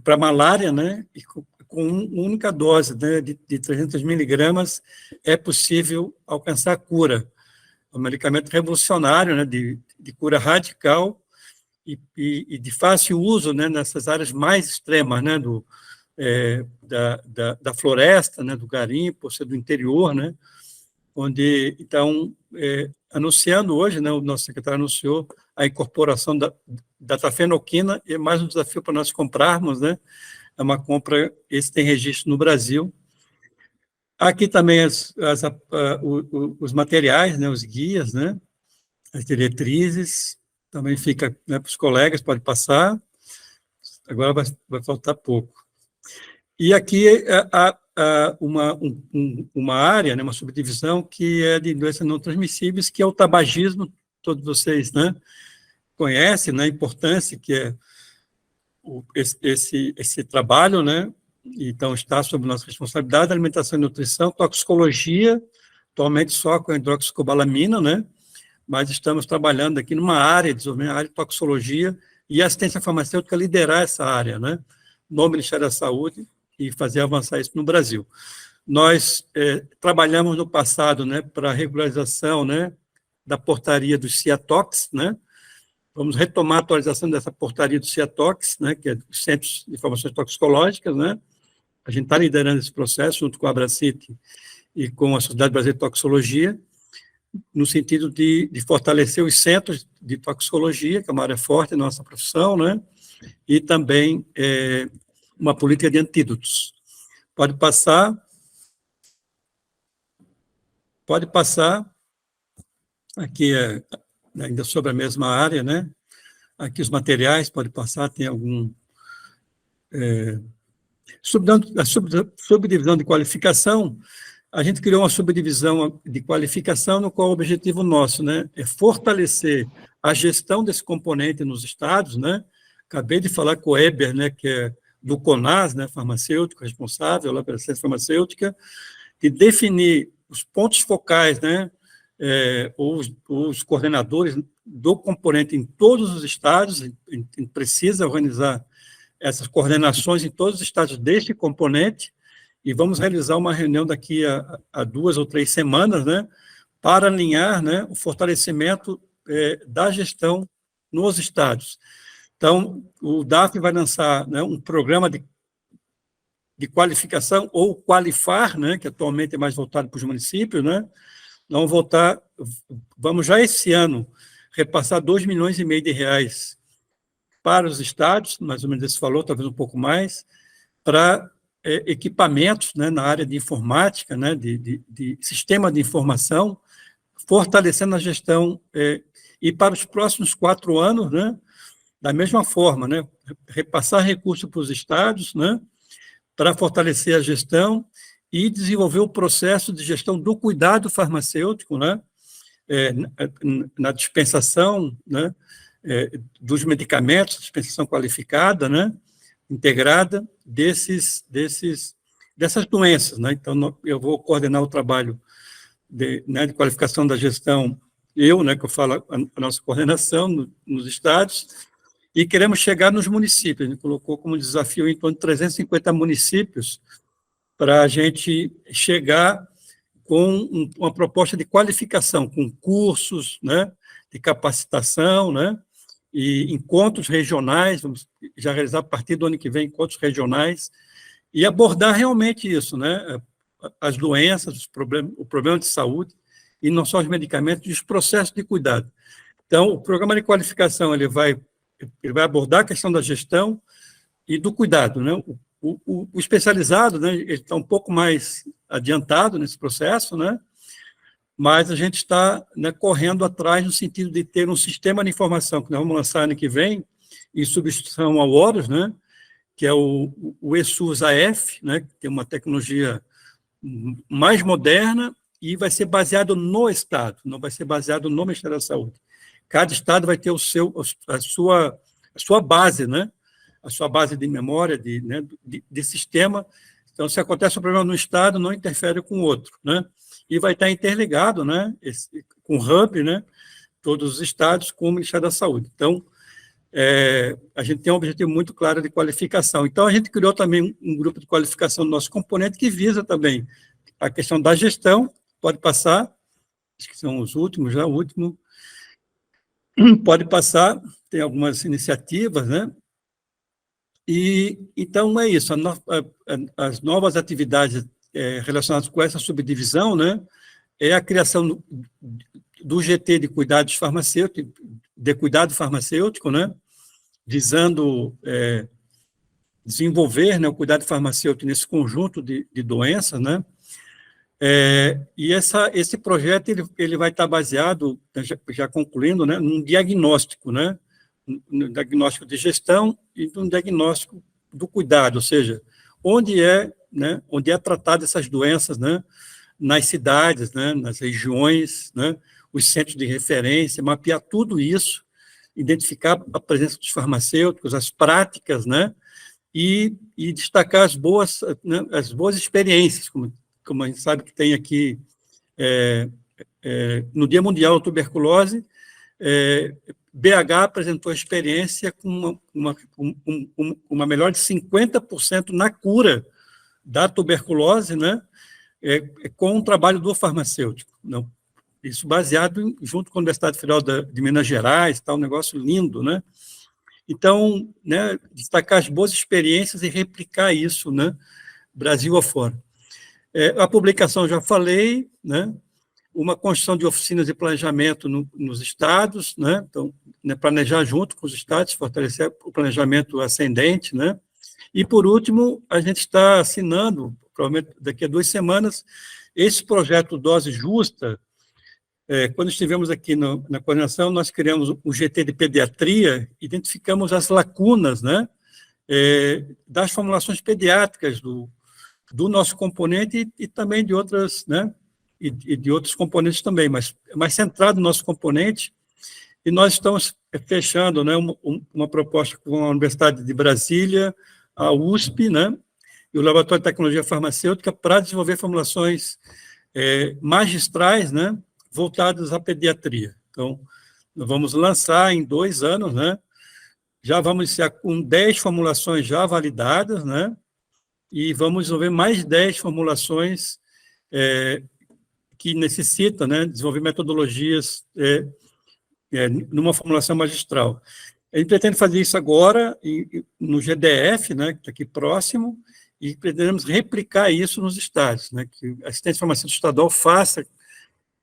para malária, né? E com uma única dose, né? de 300 miligramas, é possível alcançar a cura. É um medicamento revolucionário, né? De cura radical e de fácil uso, né? Nessas áreas mais extremas, né? Da floresta, né? Do garimpo, ou seja, do interior, né? Onde, então, anunciando hoje, né, o nosso secretário anunciou a incorporação da tafenoquina, e mais um desafio para nós comprarmos, né? É uma compra, esse tem registro no Brasil. Aqui também os materiais, né, os guias, né, as diretrizes, também fica, né, para os colegas, pode passar, agora vai faltar pouco. E aqui uma área, né, uma subdivisão que é de doenças não transmissíveis, que é o tabagismo, todos vocês, né, conhecem, né, a importância que é esse trabalho, né, então está sob nossa responsabilidade, alimentação e nutrição, toxicologia, atualmente só com a hidroxicobalamina, né, mas estamos trabalhando aqui numa área de desenvolvimento, área de toxicologia e assistência farmacêutica, liderar essa área, né, no Ministério da Saúde, e fazer avançar isso no Brasil. Nós trabalhamos no passado, né, para a regularização, né, da portaria do CIATOX, né, vamos retomar a atualização dessa portaria do CIATOX, né, que é dos Centros de Informações Toxicológicas, né, a gente está liderando esse processo junto com a Abracite e com a Sociedade Brasileira de Toxicologia, no sentido de fortalecer os centros de toxicologia, que é uma área forte da nossa profissão, né, e também uma política de antídotos. Pode passar. Aqui ainda sobre a mesma área, né? Aqui os materiais, pode passar, tem algum... subdivisão de qualificação, a gente criou uma subdivisão de qualificação no qual o objetivo nosso, né, é fortalecer a gestão desse componente nos estados, né? Acabei de falar com o Eber, né, que é do CONAS, né, farmacêutico, responsável lá pela ciência farmacêutica, de definir os pontos focais, né, os coordenadores do componente em todos os estados, precisa organizar essas coordenações em todos os estados deste componente, e vamos realizar uma reunião daqui a 2 ou 3 semanas, né, para alinhar, né, o fortalecimento da gestão nos estados. Então, o DAF vai lançar, né, um programa de qualificação, ou Qualifar, né, que atualmente é mais voltado para os municípios, né? Vamos já esse ano repassar 2,5 milhões de reais para os estados, mais ou menos esse valor, talvez um pouco mais, para equipamentos, né, na área de informática, né, de sistema de informação, fortalecendo a gestão, e para os próximos 4 anos, né, da mesma forma, né, repassar recursos para os estados, né, para fortalecer a gestão e desenvolver o processo de gestão do cuidado farmacêutico, né, na dispensação, né, dos medicamentos, dispensação qualificada, né, integrada dessas doenças, né. Então, eu vou coordenar o trabalho de qualificação da gestão, né, que eu falo a nossa coordenação nos estados, e queremos chegar nos municípios. A gente colocou como desafio em torno de 350 municípios para a gente chegar com uma proposta de qualificação, com cursos, né, de capacitação, né, e encontros regionais, vamos já realizar a partir do ano que vem encontros regionais, e abordar realmente isso, né, as doenças, o problema de saúde, e não só os medicamentos, e os processos de cuidado. Então, o programa de qualificação ele vai abordar a questão da gestão e do cuidado, né? O especializado, né, ele está um pouco mais adiantado nesse processo, né? Mas a gente está, né, correndo atrás no sentido de ter um sistema de informação que nós vamos lançar ano que vem, em substituição ao Horus, né, que é o ESUS-AF, né, que tem uma tecnologia mais moderna e vai ser baseado no Estado, não vai ser baseado no Ministério da Saúde. Cada estado vai ter a sua base, né, a sua base de memória, de sistema. Então, se acontece um problema no estado, não interfere com o outro, né? E vai estar interligado, né, com o hub, né, todos os estados com o Ministério da Saúde. Então, a gente tem um objetivo muito claro de qualificação. Então, a gente criou também um grupo de qualificação do nosso componente que visa também a questão da gestão. Pode passar, acho que são os últimos, já o último. Pode passar, tem algumas iniciativas, né? E, então, é isso. As novas atividades relacionadas com essa subdivisão, né, é a criação do GT de cuidados farmacêuticos, de cuidado farmacêutico, né, visando desenvolver, né, o cuidado farmacêutico nesse conjunto de doenças, né, e esse projeto ele vai estar baseado, já concluindo, né, num diagnóstico, né, no diagnóstico de gestão e no diagnóstico do cuidado, ou seja, onde é tratada essas doenças, né, nas cidades, né, nas regiões, né, os centros de referência, mapear tudo isso, identificar a presença dos farmacêuticos, as práticas, né, e destacar as boas experiências, como a gente sabe que tem aqui no Dia Mundial da Tuberculose, BH apresentou a experiência com uma melhor de 50% na cura da tuberculose, né, com o trabalho do farmacêutico. Não, isso baseado junto com a Universidade Federal de Minas Gerais, um negócio lindo, né? Então, né, destacar as boas experiências e replicar isso, né, Brasil afora. A publicação, eu já falei, né, uma construção de oficinas de planejamento nos estados, né, então, né, planejar junto com os estados, fortalecer o planejamento ascendente, né, e, por último, a gente está assinando, provavelmente daqui a 2 semanas, esse projeto Dose Justa. Quando estivemos aqui na coordenação, nós criamos o GT de pediatria, identificamos as lacunas, né, das formulações pediátricas do nosso componente e também de outras, né, e de outros componentes também, mas mais centrado no nosso componente, e nós estamos fechando, né, uma proposta com a Universidade de Brasília, a USP, né, e o Laboratório de Tecnologia Farmacêutica para desenvolver formulações magistrais, né, voltadas à pediatria. Então, nós vamos lançar em 2 anos, né, já vamos iniciar com 10 formulações já validadas, né, e vamos desenvolver mais 10 formulações que necessitam, né, desenvolver metodologias numa formulação magistral. A gente pretende fazer isso agora no GDF, né, que está aqui próximo, e pretendemos replicar isso nos estados, né, que a assistência farmacêutica estadual faça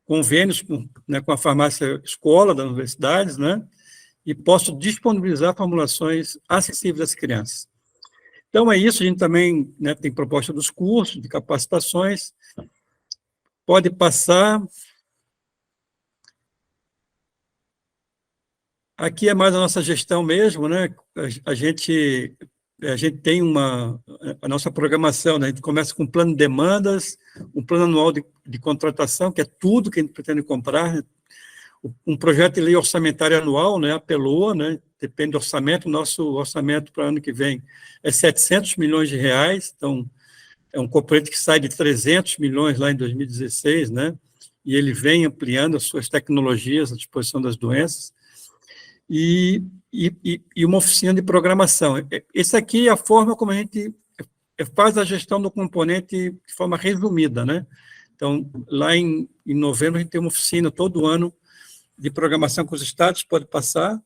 convênios com a farmácia escola das universidades, né, e possa disponibilizar formulações acessíveis às crianças. Então, é isso, a gente também, né, tem proposta dos cursos, de capacitações, pode passar. Aqui é mais a nossa gestão mesmo, né, a gente tem a nossa programação, né, a gente começa com um plano de demandas, um plano anual de contratação, que é tudo que a gente pretende comprar, né, um projeto de lei orçamentária anual, né, a PELOA, né, depende do orçamento, nosso orçamento para o ano que vem é 700 milhões de reais, então é um componente que sai de 300 milhões lá em 2016, né, e ele vem ampliando as suas tecnologias à disposição das doenças, e uma oficina de programação. Essa aqui é a forma como a gente faz a gestão do componente de forma resumida, né? Então, lá em novembro, a gente tem uma oficina todo ano de programação com os estados, pode passar.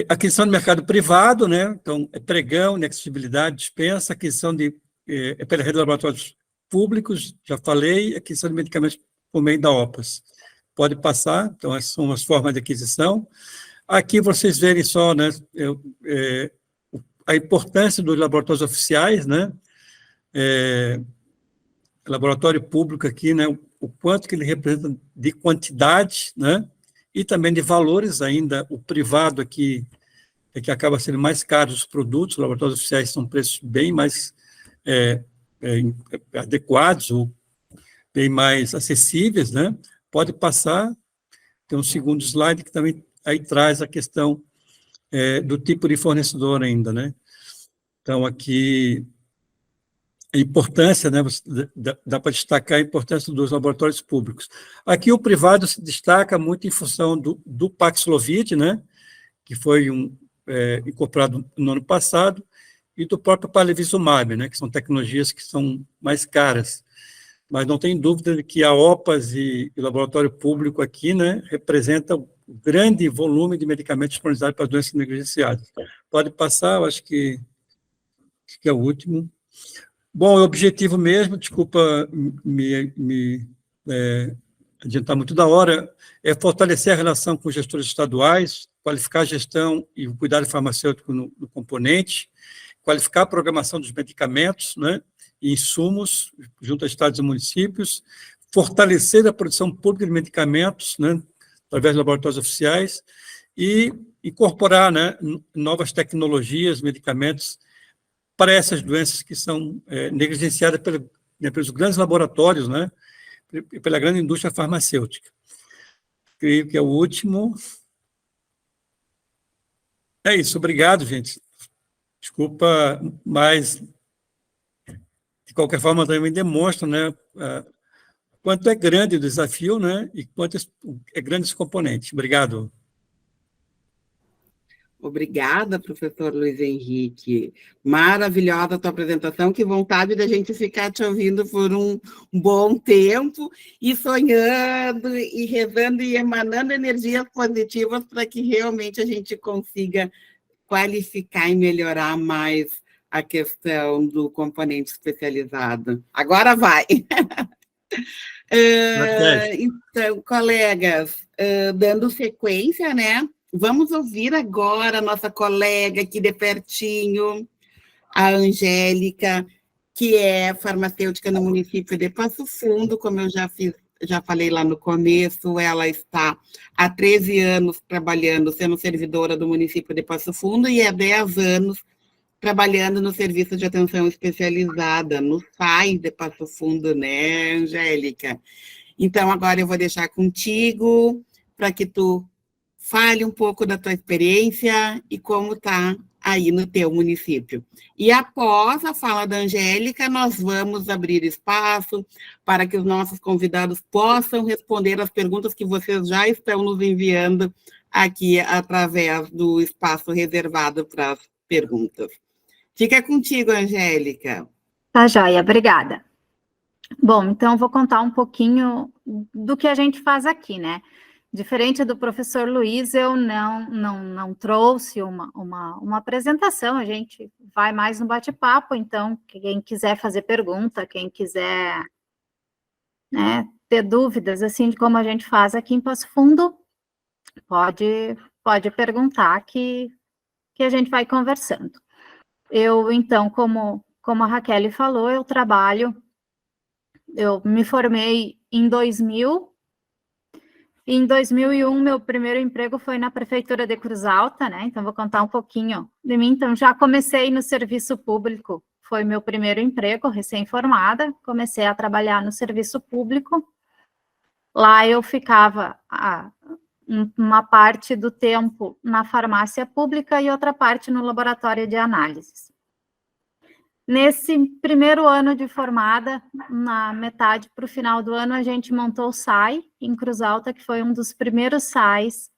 Aquisição do mercado privado, né? Então, pregão, acessibilidade, dispensa, aquisição pela rede de laboratórios públicos, já falei, aquisição de medicamentos por meio da OPAS. Pode passar, então, essas são as formas de aquisição. Aqui vocês verem só, né, a importância dos laboratórios oficiais, né, laboratório público aqui, né, o quanto que ele representa de quantidade, né, e também de valores ainda. O privado aqui é que acaba sendo mais caro os produtos, os laboratórios oficiais são preços bem mais adequados, ou bem mais acessíveis, né. Pode passar, tem um segundo slide que também aí traz a questão do tipo de fornecedor ainda, né? Então, aqui, a importância, né, dá para destacar a importância dos laboratórios públicos. Aqui o privado se destaca muito em função do Paxlovid, né, que foi incorporado no ano passado, e do próprio Palivizumab, né, que são tecnologias que são mais caras. Mas não tem dúvida de que a OPAS e o laboratório público aqui, né, representam um grande volume de medicamentos disponibilizados para doenças negligenciadas. Pode passar, eu acho que é o último. Bom, o objetivo mesmo, desculpa me adiantar muito da hora, é fortalecer a relação com os gestores estaduais, qualificar a gestão e o cuidado farmacêutico no componente, qualificar a programação dos medicamentos, né, e insumos junto a estados e municípios, fortalecer a produção pública de medicamentos, né, através de laboratórios oficiais, e incorporar, né, novas tecnologias, medicamentos, para essas doenças que são negligenciadas pelos grandes laboratórios, né, e pela grande indústria farmacêutica. Creio que é o último. É isso, obrigado, gente. Desculpa, mas, de qualquer forma, também demonstra, né, quanto é grande o desafio, né, e quanto é grande esse componente. Obrigado. Obrigada, professor Luiz Henrique. Maravilhosa a tua apresentação. Que vontade da gente ficar te ouvindo por um bom tempo e sonhando e rezando e emanando energias positivas para que realmente a gente consiga qualificar e melhorar mais a questão do componente especializado. Agora vai! Então, colegas, dando sequência, né? Vamos ouvir agora a nossa colega aqui de pertinho, a Angélica, que é farmacêutica no município de Passo Fundo, como eu já falei lá no começo, ela está há 13 anos trabalhando, sendo servidora do município de Passo Fundo, e há 10 anos trabalhando no Serviço de Atenção Especializada, no SAI de Passo Fundo, né, Angélica? Então, agora eu vou deixar contigo, para que tu fale um pouco da tua experiência e como está aí no teu município. E após a fala da Angélica, nós vamos abrir espaço para que os nossos convidados possam responder as perguntas que vocês já estão nos enviando aqui através do espaço reservado para as perguntas. Fica contigo, Angélica. Tá joia, obrigada. Bom, então vou contar um pouquinho do que a gente faz aqui, né? Diferente do professor Luiz, eu não trouxe uma apresentação, a gente vai mais no bate-papo, então quem quiser fazer pergunta, quem quiser, né, ter dúvidas assim de como a gente faz aqui em Passo Fundo, pode perguntar que a gente vai conversando. Eu, então, como a Raquel falou, eu me formei em 2000. Em 2001, meu primeiro emprego foi na Prefeitura de Cruz Alta, né? Então, vou contar um pouquinho de mim. Então, já comecei no serviço público, foi meu primeiro emprego, recém-formada. Comecei a trabalhar no serviço público. Lá eu ficava uma parte do tempo na farmácia pública e outra parte no laboratório de análises. Nesse primeiro ano de formada, na metade para o final do ano, a gente montou o SAI em Cruz Alta, que foi um dos primeiros SAIs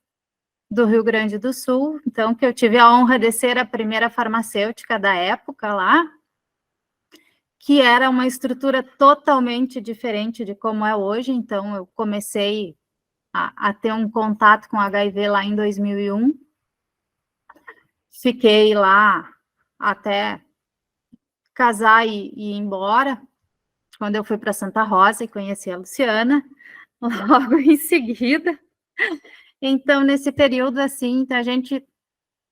do Rio Grande do Sul, então que eu tive a honra de ser a primeira farmacêutica da época lá, que era uma estrutura totalmente diferente de como é hoje, então eu comecei a ter um contato com HIV lá em 2001, fiquei lá até casar e ir embora, quando eu fui para Santa Rosa e conheci a Luciana, logo em seguida. Então, nesse período, assim, a gente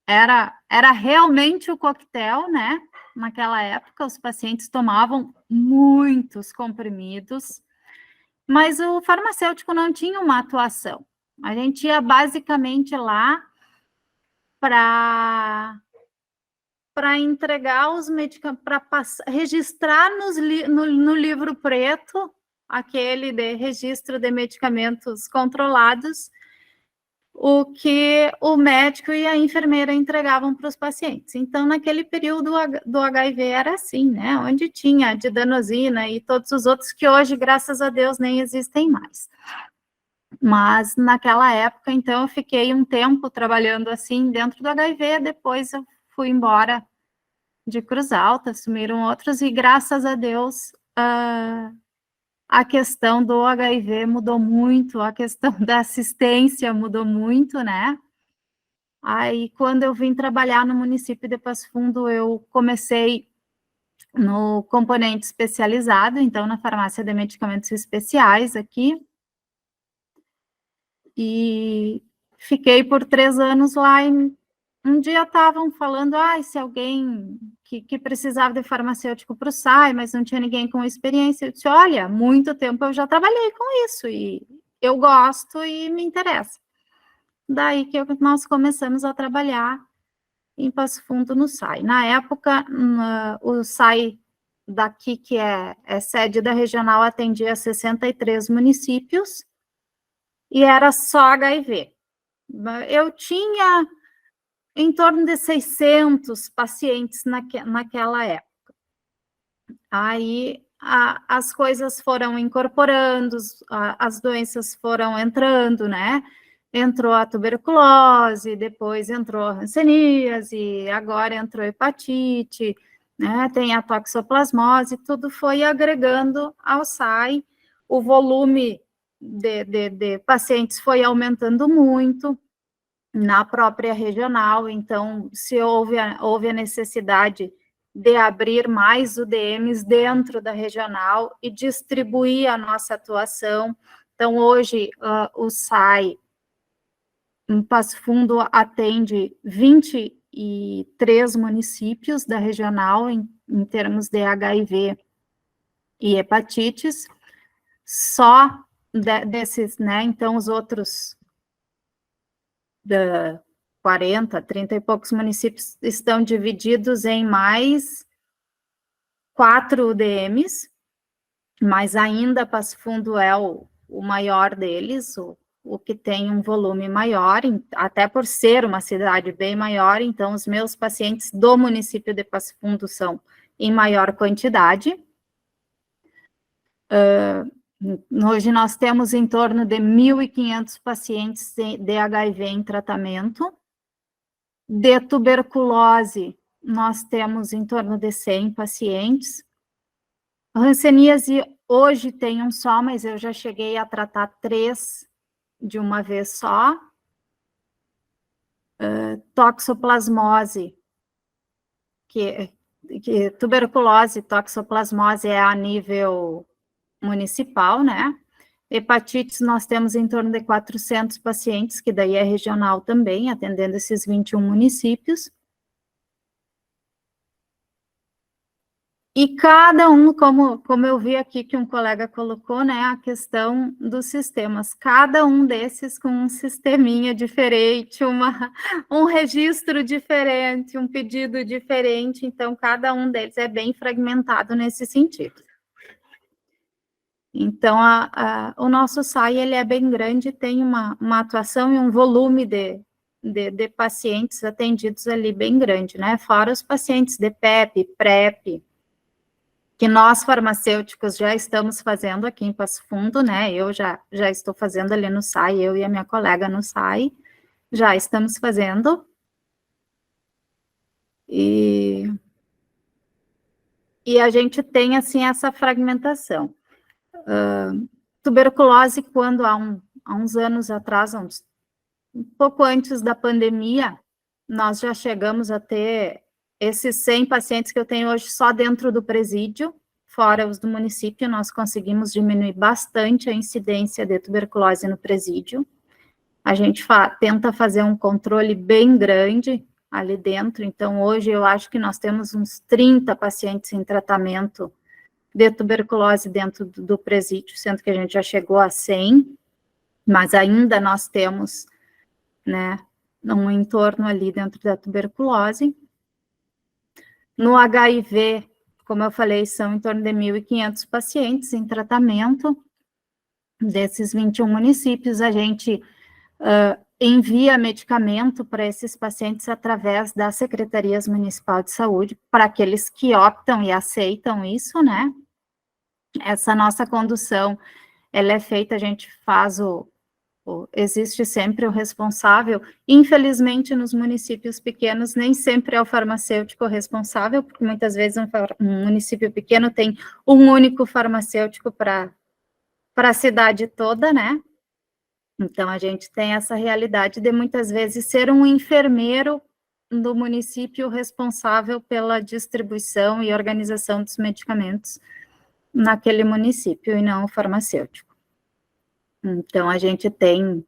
era realmente o coquetel, né? Naquela época, os pacientes tomavam muitos comprimidos, mas o farmacêutico não tinha uma atuação. A gente ia basicamente lá para entregar os medicamentos, para registrar no livro preto, aquele de registro de medicamentos controlados, o que o médico e a enfermeira entregavam para os pacientes. Então, naquele período do HIV era assim, né? Onde tinha a didanosina e todos os outros que hoje, graças a Deus, nem existem mais. Mas naquela época, então, eu fiquei um tempo trabalhando assim dentro do HIV, depois eu fui embora de Cruz Alta, assumiram outros, e graças a Deus, a questão do HIV mudou muito, a questão da assistência mudou muito, né? Aí, quando eu vim trabalhar no município de Passo Fundo, eu comecei no componente especializado, então, na farmácia de medicamentos especiais aqui, e fiquei por 3 anos lá, e um dia estavam falando, se alguém que precisava de farmacêutico para o SAI, mas não tinha ninguém com experiência. Eu disse, olha, muito tempo eu já trabalhei com isso, e eu gosto e me interessa. Daí que nós começamos a trabalhar em Passo Fundo no SAI. Na época, o SAI daqui, que é sede da regional, atendia 63 municípios, e era só HIV. Eu tinha em torno de 600 pacientes naquela época. Aí as coisas foram incorporando, as doenças foram entrando, né? Entrou a tuberculose, depois entrou a hanseníase, agora entrou a hepatite, né? Tem a toxoplasmose, tudo foi agregando ao SAI, o volume de pacientes foi aumentando muito, na própria regional, então, se houve a necessidade de abrir mais UDMs dentro da regional e distribuir a nossa atuação. Então, hoje, o SAI, em Passo Fundo, atende 23 municípios da regional, em termos de HIV e hepatites, só desses, né, então, os outros 40, 30 e poucos municípios estão divididos em mais 4 UDMs, mas ainda Passo Fundo é o maior deles, o que tem um volume maior, até por ser uma cidade bem maior, então os meus pacientes do município de Passo Fundo são em maior quantidade. Hoje nós temos em torno de 1.500 pacientes de HIV em tratamento. De tuberculose, nós temos em torno de 100 pacientes. Hanseníase, hoje tem um só, mas eu já cheguei a tratar 3 de uma vez só. Toxoplasmose, que tuberculose e toxoplasmose é a nível municipal, né? Hepatites, nós temos em torno de 400 pacientes, que daí é regional também, atendendo esses 21 municípios. E cada um, como eu vi aqui que um colega colocou, né, a questão dos sistemas, cada um desses com um sisteminha diferente, um registro diferente, um pedido diferente, então cada um deles é bem fragmentado nesse sentido. Então, o nosso SAI, ele é bem grande, tem uma atuação e um volume de pacientes atendidos ali bem grande, né? Fora os pacientes de PEP, PrEP, que nós farmacêuticos já estamos fazendo aqui em Passo Fundo, né? Eu já estou fazendo ali no SAI, eu e a minha colega no SAI, já estamos fazendo. E a gente tem, assim, essa fragmentação. Tuberculose, quando há uns anos atrás, um pouco antes da pandemia, nós já chegamos a ter esses 100 pacientes que eu tenho hoje só dentro do presídio, fora os do município, nós conseguimos diminuir bastante a incidência de tuberculose no presídio. A gente tenta fazer um controle bem grande ali dentro, então hoje eu acho que nós temos uns 30 pacientes em tratamento de tuberculose dentro do presídio, sendo que a gente já chegou a 100, mas ainda nós temos, né, um entorno ali dentro da tuberculose. No HIV, como eu falei, são em torno de 1.500 pacientes em tratamento. Desses 21 municípios, a gente envia medicamento para esses pacientes através das secretarias municipais de saúde, para aqueles que optam e aceitam isso, né? Essa nossa condução, ela é feita, a gente faz existe sempre o responsável. Infelizmente, nos municípios pequenos, nem sempre é o farmacêutico responsável, porque muitas vezes um município pequeno tem um único farmacêutico para a cidade toda, né? Então, a gente tem essa realidade de, muitas vezes, ser um enfermeiro do município responsável pela distribuição e organização dos medicamentos naquele município, e não o farmacêutico. Então, a gente tem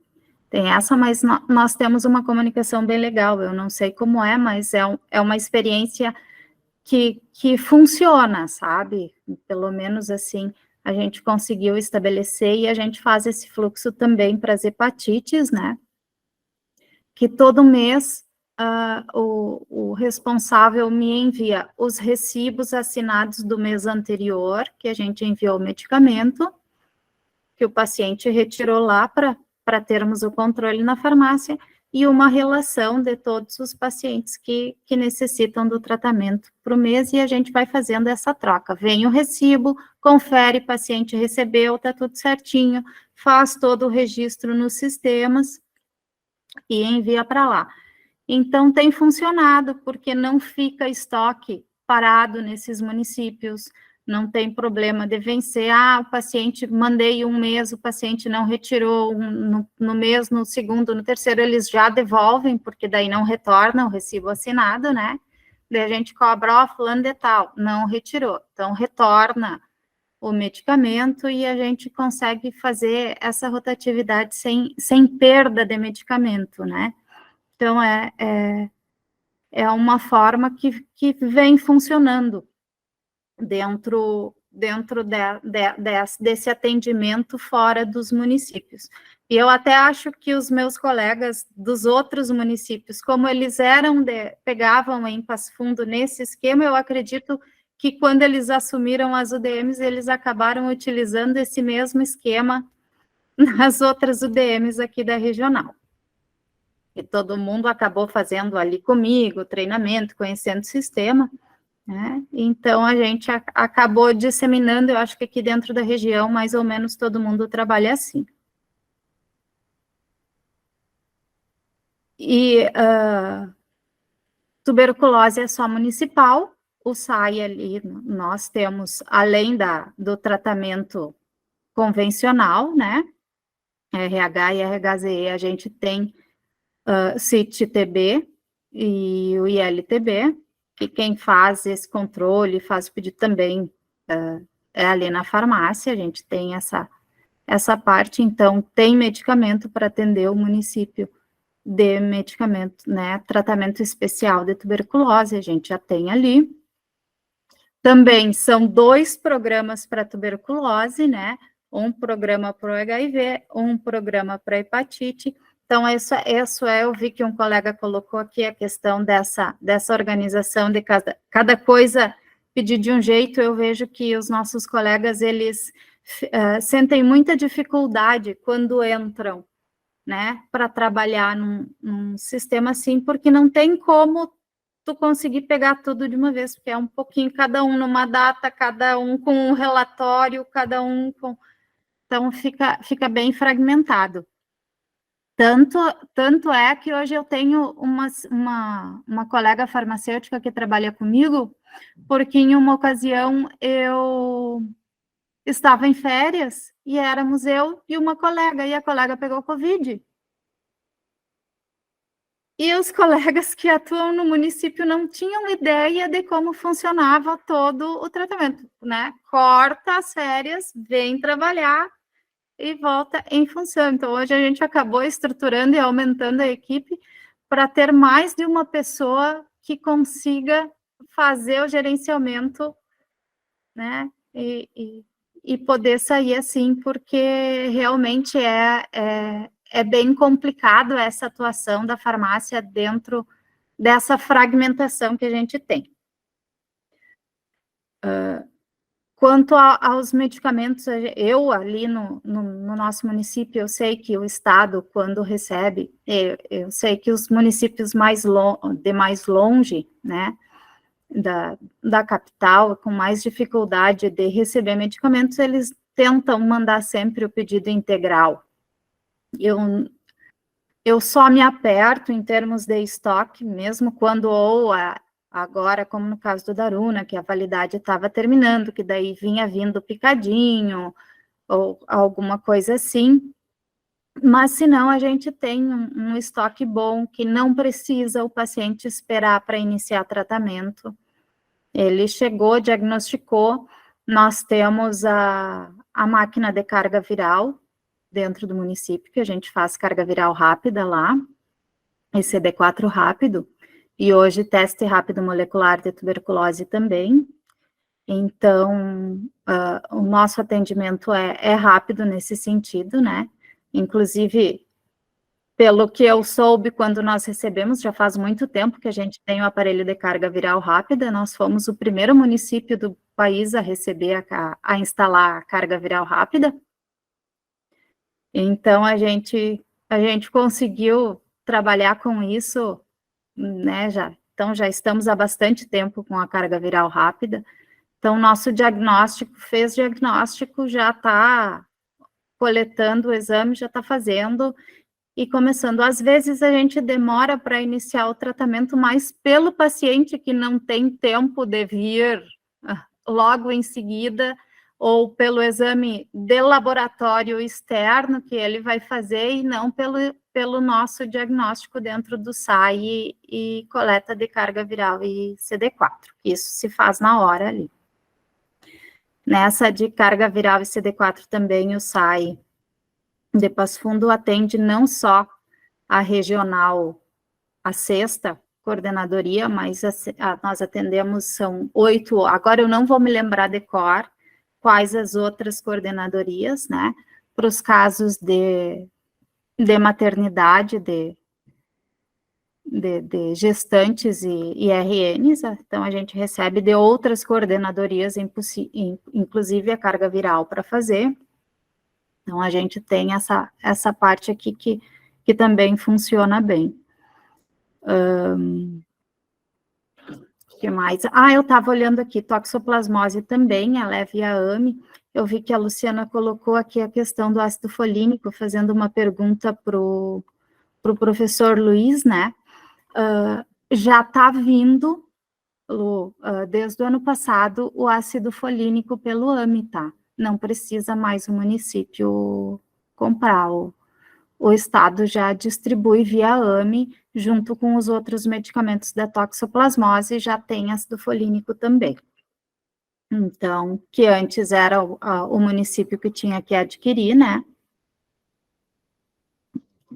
essa, mas nós temos uma comunicação bem legal. Eu não sei como é, mas é uma experiência que funciona, sabe? Pelo menos assim, a gente conseguiu estabelecer, e a gente faz esse fluxo também para as hepatites, né? Que todo mês o responsável me envia os recibos assinados do mês anterior, que a gente enviou o medicamento, que o paciente retirou lá para termos o controle na farmácia, e uma relação de todos os pacientes que necessitam do tratamento para o mês, e a gente vai fazendo essa troca. Vem o recibo, confere, paciente recebeu, está tudo certinho, faz todo o registro nos sistemas e envia para lá. Então, tem funcionado, porque não fica estoque parado nesses municípios, não tem problema de vencer. O paciente, mandei um mês, o paciente não retirou no mês, no segundo, no terceiro, eles já devolvem, porque daí não retorna o recibo assinado, né? Daí a gente cobra, fulano de tal, não retirou. Então, retorna o medicamento, e a gente consegue fazer essa rotatividade sem perda de medicamento, né? Então, é uma forma que vem funcionando dentro desse atendimento fora dos municípios. E eu até acho que os meus colegas dos outros municípios, como eles pegavam em Passo Fundo nesse esquema, eu acredito que quando eles assumiram as UDMs, eles acabaram utilizando esse mesmo esquema nas outras UDMs aqui da regional. E todo mundo acabou fazendo ali comigo, treinamento, conhecendo o sistema, né? Então, a gente acabou disseminando, eu acho que aqui dentro da região, mais ou menos todo mundo trabalha assim. E tuberculose é só municipal, o SAI ali, nós temos, além do tratamento convencional, né? RH e RHZE, a gente tem CIT-TB e o ILTB, que quem faz esse controle, faz o pedido também é ali na farmácia, a gente tem essa parte. Então, tem medicamento para atender o município de medicamento, né, tratamento especial de tuberculose, a gente já tem ali. Também são 2 programas para tuberculose, né, um programa para o HIV, um programa para hepatite. Então, isso eu vi que um colega colocou aqui a questão dessa organização de cada coisa pedir de um jeito. Eu vejo que os nossos colegas, eles sentem muita dificuldade quando entram, né, para trabalhar num sistema assim, porque não tem como tu conseguir pegar tudo de uma vez, porque é um pouquinho, cada um numa data, cada um com um relatório, cada um com... Então, fica bem fragmentado. Tanto é que hoje eu tenho uma colega farmacêutica que trabalha comigo, porque em uma ocasião eu estava em férias e éramos eu e uma colega, e a colega pegou Covid. E os colegas que atuam no município não tinham ideia de como funcionava todo o tratamento, né? Corta as férias, vem trabalhar e volta em função. Então, hoje a gente acabou estruturando e aumentando a equipe para ter mais de uma pessoa que consiga fazer o gerenciamento, né, e poder sair assim, porque realmente é bem complicado essa atuação da farmácia dentro dessa fragmentação que a gente tem. Quanto aos medicamentos, eu ali no nosso município, eu sei que o Estado, quando recebe, eu sei que os municípios mais longe, né, da capital, com mais dificuldade de receber medicamentos, eles tentam mandar sempre o pedido integral. Eu só me aperto em termos de estoque, mesmo quando agora, como no caso do Daruna, que a validade estava terminando, que daí vinha vindo picadinho, ou alguma coisa assim, mas se não, a gente tem um estoque bom, que não precisa o paciente esperar para iniciar tratamento. Ele chegou, diagnosticou, nós temos a máquina de carga viral dentro do município, que a gente faz carga viral rápida lá, e CD4 rápido, e hoje teste rápido molecular de tuberculose também. Então, o nosso atendimento é rápido nesse sentido, né? Inclusive, pelo que eu soube, quando nós recebemos, já faz muito tempo que a gente tem o aparelho de carga viral rápida, nós fomos o primeiro município do país a receber, a instalar a carga viral rápida. Então, a gente conseguiu trabalhar com isso, né, então já estamos há bastante tempo com a carga viral rápida. Então, nosso fez diagnóstico, já está coletando o exame, já está fazendo e começando. Às vezes, a gente demora para iniciar o tratamento, mas pelo paciente que não tem tempo de vir logo em seguida, ou pelo exame de laboratório externo que ele vai fazer, e não pelo nosso diagnóstico dentro do SAI e coleta de carga viral e CD4. Isso se faz na hora ali. Nessa de carga viral e CD4 também o SAI de Passo Fundo atende não só a regional, a 6ª coordenadoria, mas nós atendemos, são 8, agora eu não vou me lembrar de cor, quais as outras coordenadorias, né, para os casos de maternidade, de gestantes e RNs, então a gente recebe de outras coordenadorias, inclusive a carga viral para fazer. Então, a gente tem essa parte aqui que também funciona bem. Que mais? Eu estava olhando aqui, toxoplasmose também, a leve e a AME. Eu vi que a Luciana colocou aqui a questão do ácido folínico, fazendo uma pergunta para o professor Luiz, né? Já está vindo, desde o ano passado, o ácido folínico pelo AME, tá? Não precisa mais o município comprar, o Estado já distribui via AME, junto com os outros medicamentos da toxoplasmose, já tem ácido folínico também. Então, que antes era o município que tinha que adquirir, né?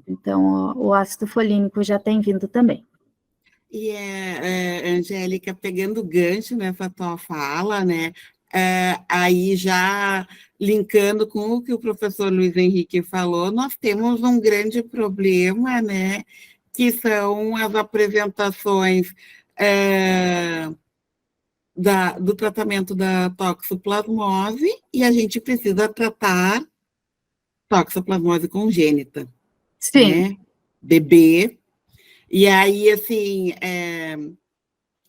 Então, o ácido folínico já tem vindo também. E, Angélica, pegando o gancho nessa tua fala, né? Aí já linkando com o que o professor Luiz Henrique falou, nós temos um grande problema, né, que são as apresentações do tratamento da toxoplasmose, e a gente precisa tratar toxoplasmose congênita, Sim. né, bebê. E aí, assim,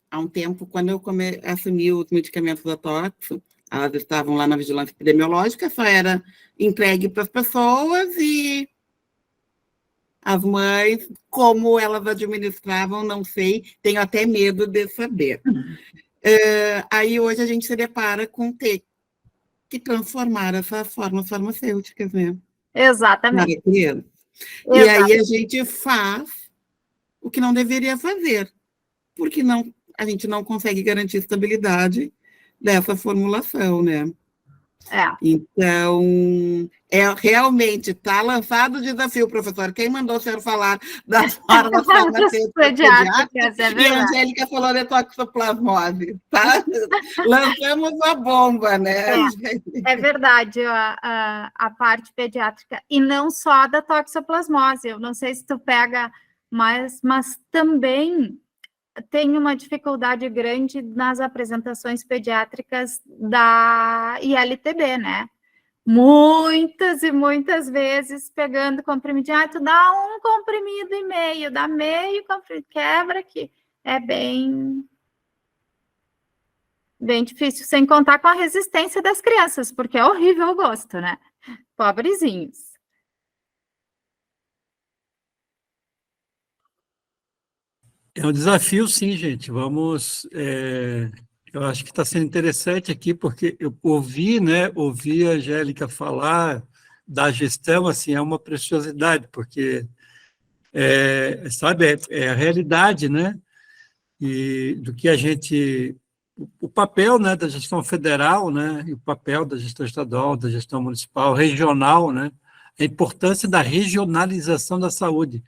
há um tempo, quando eu assumi os medicamentos da toxo, elas estavam lá na vigilância epidemiológica, só era entregue para as pessoas e as mães, como elas administravam, não sei, tenho até medo de saber. Aí hoje a gente se depara com ter que transformar essas formas farmacêuticas, né? Exatamente. E aí a gente faz o que não deveria fazer, porque a gente não consegue garantir estabilidade dessa formulação, né? Então, realmente está lançado o desafio, professor. Quem mandou o senhor falar das formas farmacêuticas pediátricas? E a Angélica falou de toxoplasmose, tá? Lançamos a bomba, né? É verdade, a parte pediátrica, e não só da toxoplasmose, eu não sei se tu pega, mas também tem uma dificuldade grande nas apresentações pediátricas da ILTB, né? Muitas e muitas vezes pegando comprimido, tu dá um comprimido e meio, dá meio comprimido, quebra aqui. É bem difícil, sem contar com a resistência das crianças, porque é horrível o gosto, né? Pobrezinhos. É um desafio, sim, gente. Vamos. Eu acho que está sendo interessante aqui, porque eu ouvi a Angélica falar da gestão, assim, é uma preciosidade, porque, sabe, é a realidade, né? E do que a gente. O papel, né, da gestão federal, né, e o papel da gestão estadual, da gestão municipal, regional, né? A importância da regionalização da saúde.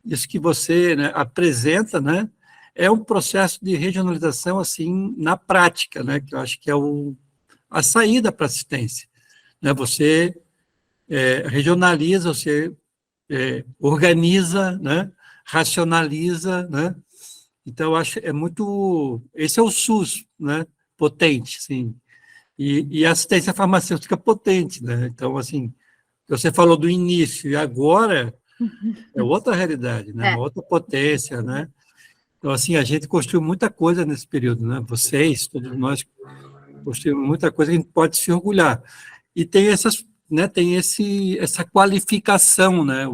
Isso que você, né, apresenta, né, é um processo de regionalização assim na prática, né, que eu acho que é a saída para a assistência, né? Você regionaliza, você organiza, né, racionaliza, né? Então eu acho esse é o SUS, né, potente, sim, e a assistência farmacêutica potente, né? Então assim, você falou do início e agora é outra realidade, né? Uma outra potência, né? Então, assim, a gente construiu muita coisa nesse período, né? Vocês, todos nós construímos muita coisa que a gente pode se orgulhar. E tem essa qualificação, né?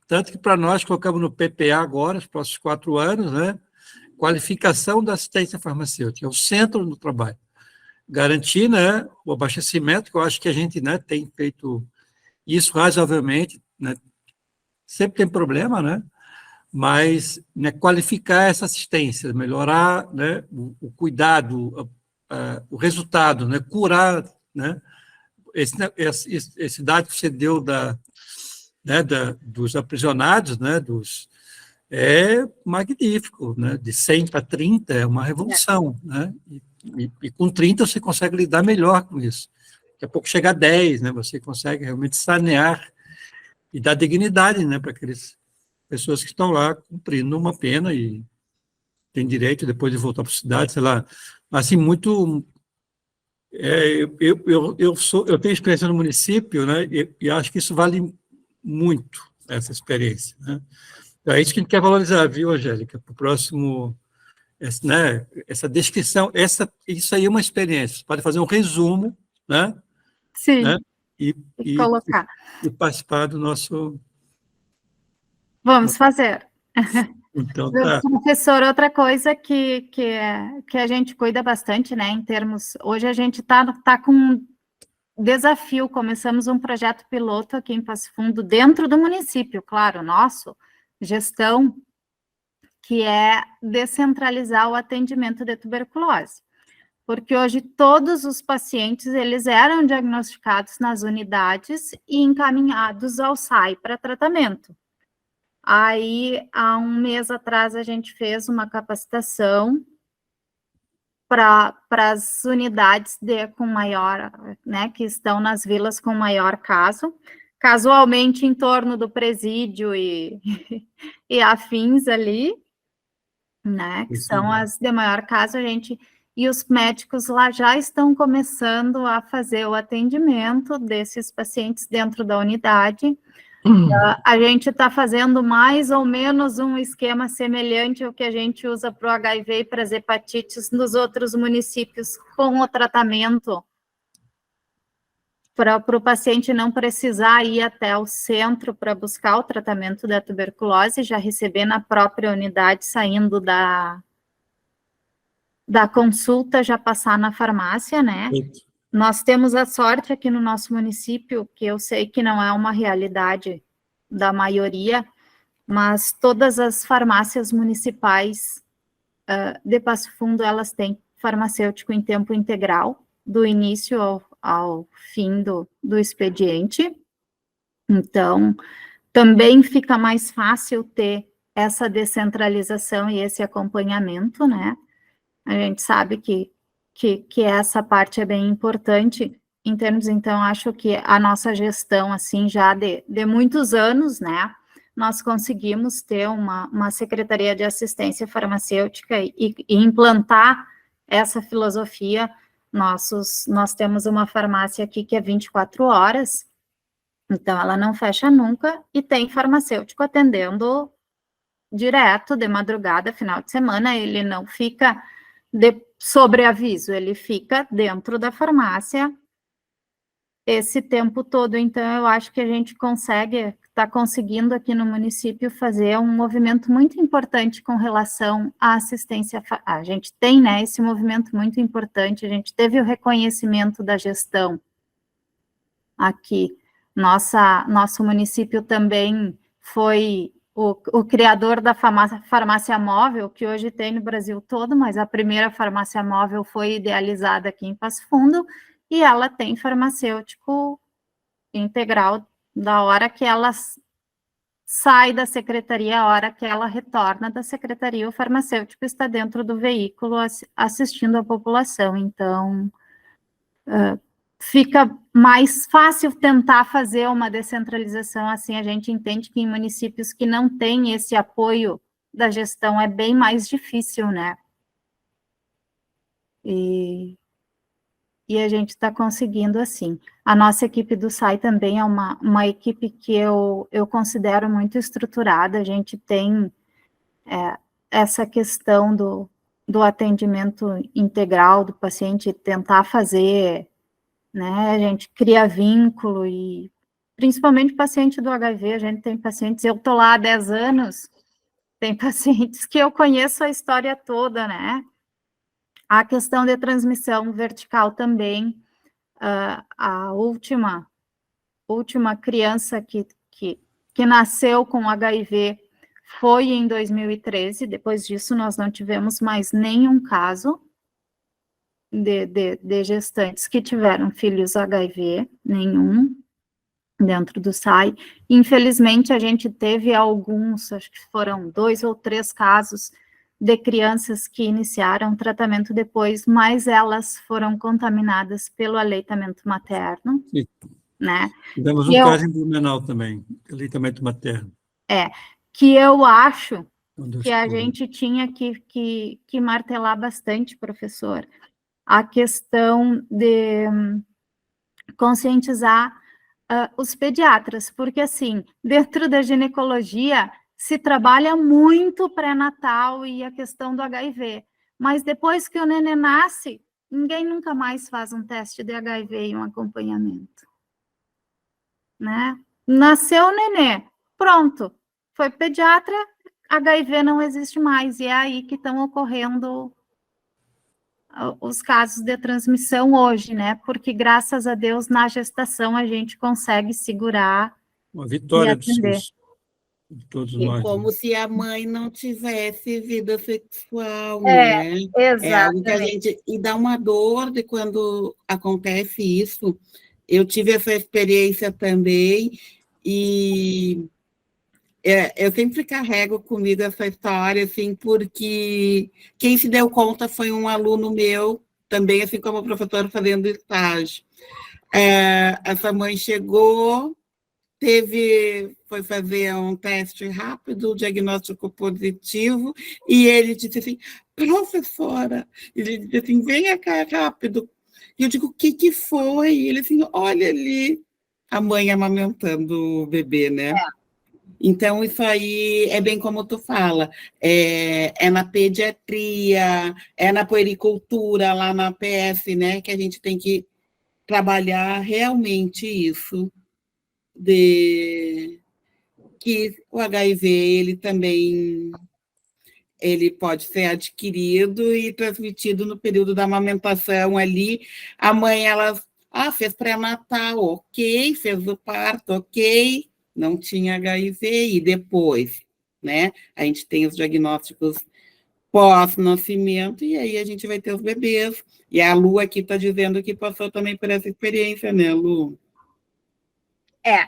Tanto que para nós colocamos no PPA agora, os próximos 4 anos, né? Qualificação da assistência farmacêutica, é o centro do trabalho. Garantir, né, o abastecimento, que eu acho que a gente, né, tem feito isso razoavelmente, né? Sempre tem problema, né? Mas, né, qualificar essa assistência, melhorar, né, o cuidado, o resultado, né, curar, né, esse dado que você deu dos aprisionados, né, é magnífico, né, de 100 para 30 é uma revolução, né, e com 30 você consegue lidar melhor com isso. Daqui a pouco chega a 10, né, você consegue realmente sanear e dar dignidade, né, para aqueles pessoas que estão lá cumprindo uma pena e tem direito depois de voltar para a cidade, sei lá, assim, muito... eu tenho experiência no município, né, e acho que isso vale muito, essa experiência, né? Então, é isso que a gente quer valorizar, viu, Angélica? Para o próximo, né, essa descrição, isso aí é uma experiência, você pode fazer um resumo, né? Sim, né? E colocar. E participar do nosso... Vamos fazer. Então, tá. Professor, outra coisa que a gente cuida bastante, né, em termos... Hoje a gente tá com um desafio, começamos um projeto piloto aqui em Passo Fundo, dentro do município, claro, nosso, gestão, que é descentralizar o atendimento de tuberculose. Porque hoje todos os pacientes, eles eram diagnosticados nas unidades e encaminhados ao SAI para tratamento. Aí, há um mês atrás, a gente fez uma capacitação para as unidades com maior, né, que estão nas vilas com maior caso, casualmente em torno do presídio e afins ali, né, que são as de maior caso, e os médicos lá já estão começando a fazer o atendimento desses pacientes dentro da unidade. A gente está fazendo mais ou menos um esquema semelhante ao que a gente usa para o HIV e para as hepatites nos outros municípios, com o tratamento, para o paciente não precisar ir até o centro para buscar o tratamento da tuberculose, já receber na própria unidade, saindo da consulta, já passar na farmácia, né? Nós temos a sorte aqui no nosso município, que eu sei que não é uma realidade da maioria, mas todas as farmácias municipais de Passo Fundo, elas têm farmacêutico em tempo integral, do início ao fim do expediente. Então, também fica mais fácil ter essa descentralização e esse acompanhamento, né? A gente sabe que essa parte é bem importante, em termos, então, acho que a nossa gestão, assim, já de muitos anos, né, nós conseguimos ter uma Secretaria de Assistência Farmacêutica e implantar essa filosofia. Nós temos uma farmácia aqui que é 24 horas, então ela não fecha nunca, e tem farmacêutico atendendo direto, de madrugada, final de semana. Ele não fica de sobreaviso, ele fica dentro da farmácia esse tempo todo. Então, eu acho que a gente está conseguindo aqui no município fazer um movimento muito importante com relação à assistência. A gente tem, né, esse movimento muito importante, a gente teve o reconhecimento da gestão aqui. Nosso município também foi o criador da farmácia móvel, que hoje tem no Brasil todo, mas a primeira farmácia móvel foi idealizada aqui em Passo Fundo, e ela tem farmacêutico integral da hora que ela sai da secretaria, a hora que ela retorna da secretaria, o farmacêutico está dentro do veículo assistindo a população. Então, fica mais fácil tentar fazer uma descentralização assim. A gente entende que em municípios que não têm esse apoio da gestão é bem mais difícil, né? E a gente está conseguindo assim. A nossa equipe do SAI também é uma equipe que eu considero muito estruturada. A gente tem essa questão do atendimento integral do paciente, tentar fazer, né, a gente cria vínculo, e principalmente paciente do HIV, a gente tem pacientes, eu estou lá há 10 anos, tem pacientes que eu conheço a história toda, né? A questão de transmissão vertical também, a última criança que nasceu com HIV foi em 2013, depois disso nós não tivemos mais nenhum caso de gestantes que tiveram filhos HIV, nenhum, dentro do SAI. Infelizmente, a gente teve alguns, acho que foram 2 ou 3 casos de crianças que iniciaram tratamento depois, mas elas foram contaminadas pelo aleitamento materno. Sim. Né? Tivemos um caso em Blumenau também, aleitamento materno. Que eu acho que a gente tinha que martelar bastante, professor, a questão de conscientizar os pediatras, porque, assim, dentro da ginecologia se trabalha muito pré-natal e a questão do HIV, mas depois que o nenê nasce, ninguém nunca mais faz um teste de HIV e um acompanhamento, né? Nasceu o nenê, pronto, foi pediatra, HIV não existe mais, e é aí que estão ocorrendo os casos de transmissão hoje, né? Porque, graças a Deus, na gestação a gente consegue segurar. Uma vitória do SUS, de todos nós. Como se a mãe não tivesse vida sexual, né? Exatamente. É algo que a gente... E dá uma dor de quando acontece isso. Eu tive essa experiência também, e eu sempre carrego comigo essa história, assim, porque quem se deu conta foi um aluno meu, também, assim como o professor, fazendo estágio. Essa mãe chegou, foi fazer um teste rápido, diagnóstico positivo, e ele disse assim, professora, ele disse assim, venha cá rápido. E eu digo, o que foi? E ele assim, olha ali, a mãe amamentando o bebê, né? Então, isso aí é bem como tu fala, é na pediatria, é na puericultura, lá na PS, né, que a gente tem que trabalhar realmente isso, de que o HIV, ele também pode ser adquirido e transmitido no período da amamentação ali. A mãe, ela fez pré-natal, ok, fez o parto, ok, não tinha HIV, e depois, né, a gente tem os diagnósticos pós-nascimento, e aí a gente vai ter os bebês. E a Lu aqui está dizendo que passou também por essa experiência, né, Lu?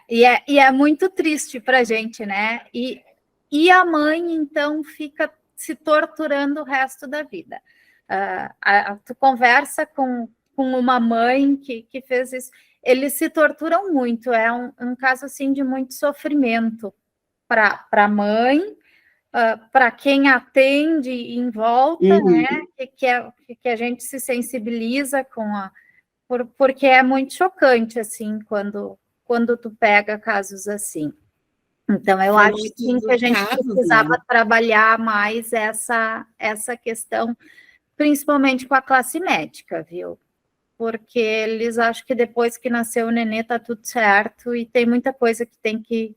E é muito triste para a gente, né? E a mãe, então, fica se torturando o resto da vida. Tu conversa com uma mãe que fez isso, eles se torturam muito, é um caso, assim, de muito sofrimento para a mãe, para quem atende em volta, né? Que a gente se sensibiliza porque é muito chocante, assim, quando tu pega casos assim. Então, eu acho sim que a gente precisava trabalhar mais essa questão, principalmente com a classe médica, viu? Porque eles acham que depois que nasceu o nenê tá tudo certo e tem muita coisa que tem que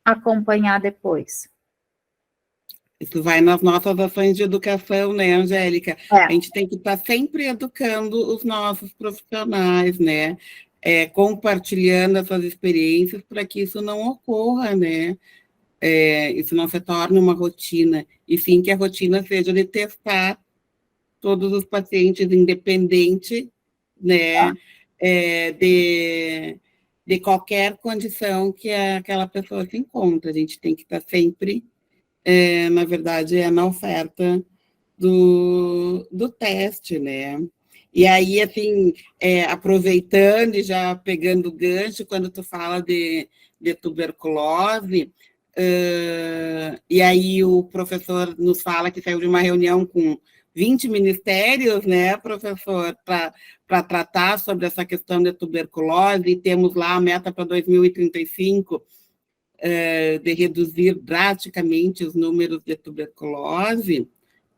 acompanhar depois. Isso vai nas nossas ações de educação, né, Angélica? A gente tem que estar sempre educando os nossos profissionais, né? Compartilhando essas experiências para que isso não ocorra, né? Isso não se torne uma rotina, e sim que a rotina seja de testar todos os pacientes, independente, né, de qualquer condição que aquela pessoa se encontra. A gente tem que estar sempre, na verdade, na oferta do teste, né? E aí, assim, aproveitando e já pegando o gancho, quando tu fala de tuberculose, e aí o professor nos fala que saiu de uma reunião com 20 ministérios, né, professor, para tratar sobre essa questão de tuberculose, e temos lá a meta para 2035, de reduzir drasticamente os números de tuberculose.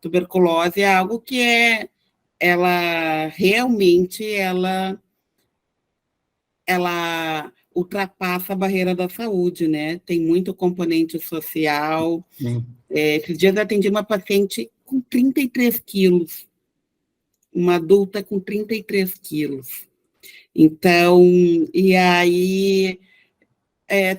Tuberculose é algo que ela realmente ultrapassa a barreira da saúde, né? Tem muito componente social. Esses dias eu atendi uma paciente com 33 quilos, uma adulta com 33 quilos. Então, e aí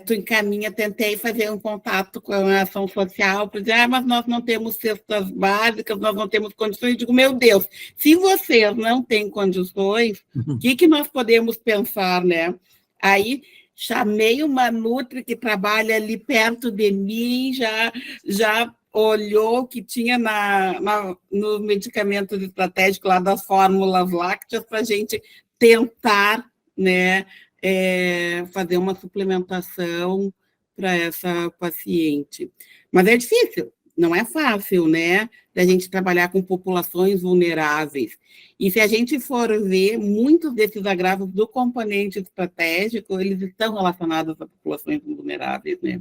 tu encaminha, tentei fazer um contato com a ação social, para dizer, mas nós não temos cestas básicas, nós não temos condições. Eu digo, meu Deus, se vocês não têm condições, o que nós podemos pensar, né? Aí chamei uma nutri que trabalha ali perto de mim, já olhou o que tinha no medicamento estratégico lá das fórmulas lácteas para a gente tentar, né, fazer uma suplementação para essa paciente. Mas é difícil, não é fácil, né, da gente trabalhar com populações vulneráveis. E se a gente for ver, muitos desses agravos do componente estratégico, eles estão relacionados a populações vulneráveis, né?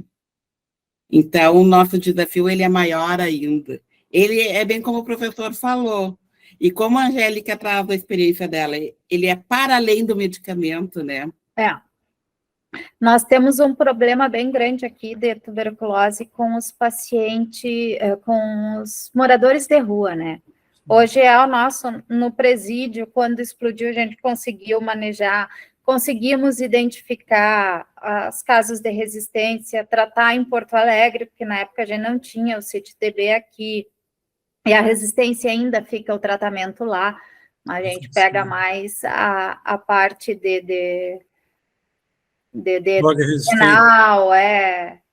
Então, o nosso desafio ele é maior ainda. Ele é bem como o professor falou, e como a Angélica traz a experiência dela, ele é para além do medicamento, né? Nós temos um problema bem grande aqui de tuberculose com os pacientes, com os moradores de rua, né? Hoje no presídio, quando explodiu, a gente conseguiu manejar, conseguimos identificar os casos de resistência, tratar em Porto Alegre, porque na época a gente não tinha o CIT-TB aqui, e a resistência ainda fica o tratamento lá, a gente pega mais a parte de renal,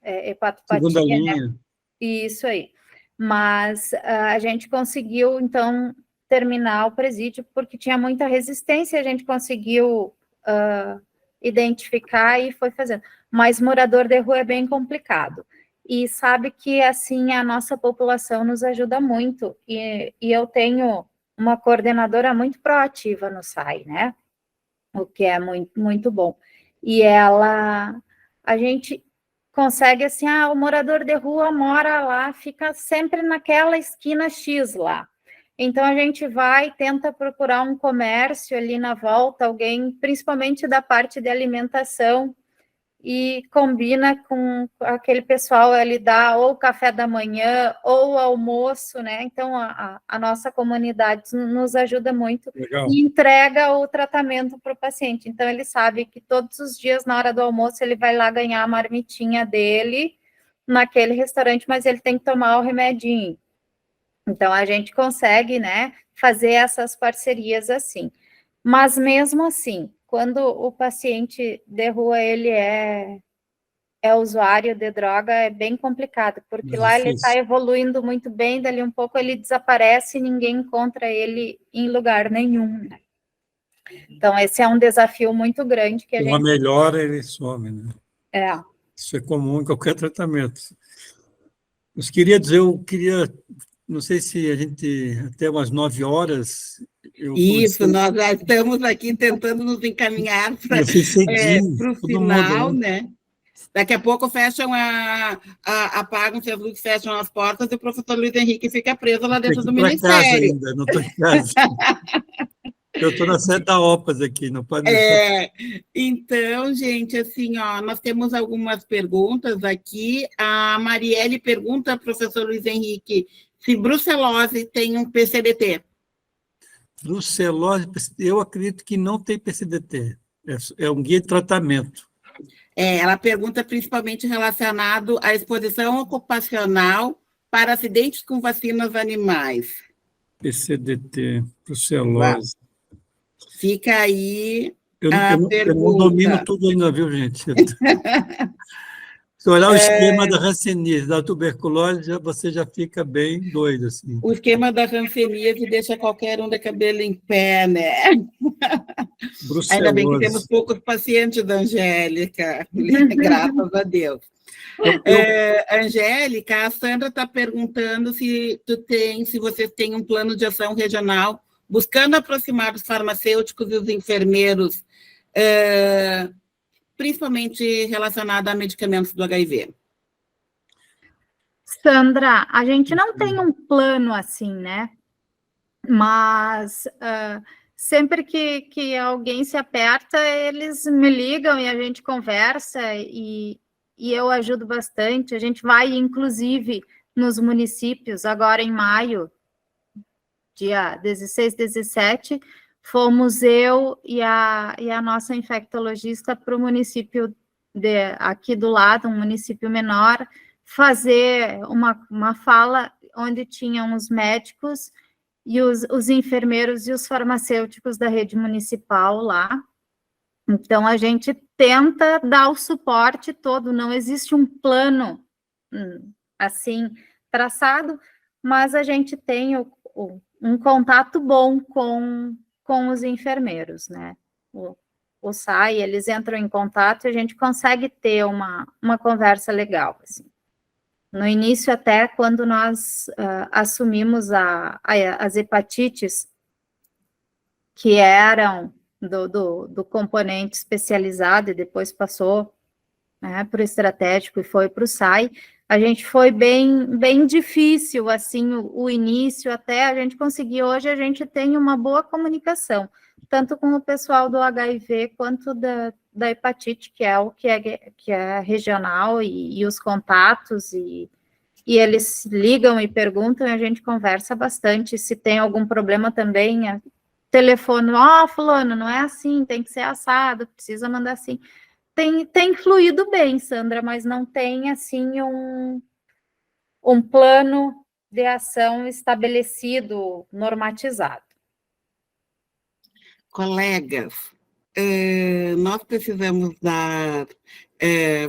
hepatopatia. Segunda linha. Né? Isso aí. Mas a gente conseguiu, então, terminar o presídio, porque tinha muita resistência, a gente conseguiu identificar e foi fazendo. Mas morador de rua é bem complicado. E sabe que, assim, a nossa população nos ajuda muito. E eu tenho uma coordenadora muito proativa no SAI, né? O que é muito, muito bom. E a gente consegue, assim, o morador de rua mora lá, fica sempre naquela esquina X lá. Então, a gente vai, tenta procurar um comércio ali na volta, alguém, principalmente da parte de alimentação, e combina com aquele pessoal, ele dá ou café da manhã, ou almoço, né? Então, a nossa comunidade nos ajuda muito. Legal. E entrega o tratamento para o paciente. Então, ele sabe que todos os dias, na hora do almoço, ele vai lá ganhar a marmitinha dele naquele restaurante, mas ele tem que tomar o remedinho. Então, a gente consegue, né, fazer essas parcerias assim. Mas, mesmo assim, quando o paciente de rua, ele é usuário de droga, é bem complicado, porque lá ele está evoluindo muito bem, dali um pouco ele desaparece e ninguém encontra ele em lugar nenhum, né? Então, esse é um desafio muito grande que a gente... Uma melhora, ele some, né? Isso é comum em qualquer tratamento. Não sei se a gente, até umas 9 horas, Isso, nós já estamos aqui tentando nos encaminhar para o final, mundo, né? Daqui a pouco apagam-se as luzes, fecham as portas e o professor Luiz Henrique fica preso lá dentro do Ministério. Ainda, não estou em casa. Eu estou na sede da OPAS aqui, não pode... Então, gente, assim, ó, nós temos algumas perguntas aqui. A Marielle pergunta ao professor Luiz Henrique se brucelose tem um PCDT. Brucelose, eu acredito que não tem PCDT. É um guia de tratamento. Ela pergunta principalmente relacionado à exposição ocupacional para acidentes com vacinas animais. PCDT, brucelose. Fica aí pergunta. Eu não domino tudo ainda, viu, gente? Se olhar o esquema da hanseníase, da tuberculose, você já fica bem doido. Assim. O esquema da hanseníase deixa qualquer um de cabelo em pé, né? Brucelose. Ainda bem que temos poucos pacientes da Angélica, graças a Deus. Angélica, a Sandra está perguntando se vocês têm um plano de ação regional buscando aproximar os farmacêuticos e os enfermeiros, principalmente relacionado a medicamentos do HIV. Sandra, a gente não tem um plano assim, né? Mas sempre que alguém se aperta, eles me ligam e a gente conversa e eu ajudo bastante. A gente vai, inclusive, nos municípios, agora em maio, dia 16, 17, fomos eu e a nossa infectologista para o município aqui do lado, um município menor, fazer uma fala onde tinham os médicos e os enfermeiros e os farmacêuticos da rede municipal lá. Então, a gente tenta dar o suporte todo, não existe um plano assim traçado, mas a gente tem um contato bom com os enfermeiros, né? O SAI, eles entram em contato e a gente consegue ter uma conversa legal, assim. No início, até quando nós assumimos as hepatites, que eram do componente especializado e depois passou, né, para o estratégico e foi para o SAI, a gente foi bem difícil, assim, o início, até a gente conseguir. Hoje a gente tem uma boa comunicação, tanto com o pessoal do HIV quanto da hepatite, que é o que é regional, e os contatos, e eles ligam e perguntam, e a gente conversa bastante. Se tem algum problema também, telefone, fulano, não é assim, tem que ser assado, precisa mandar assim. Tem fluído bem, Sandra, mas não tem, assim, um plano de ação estabelecido, normatizado. Colegas, nós precisamos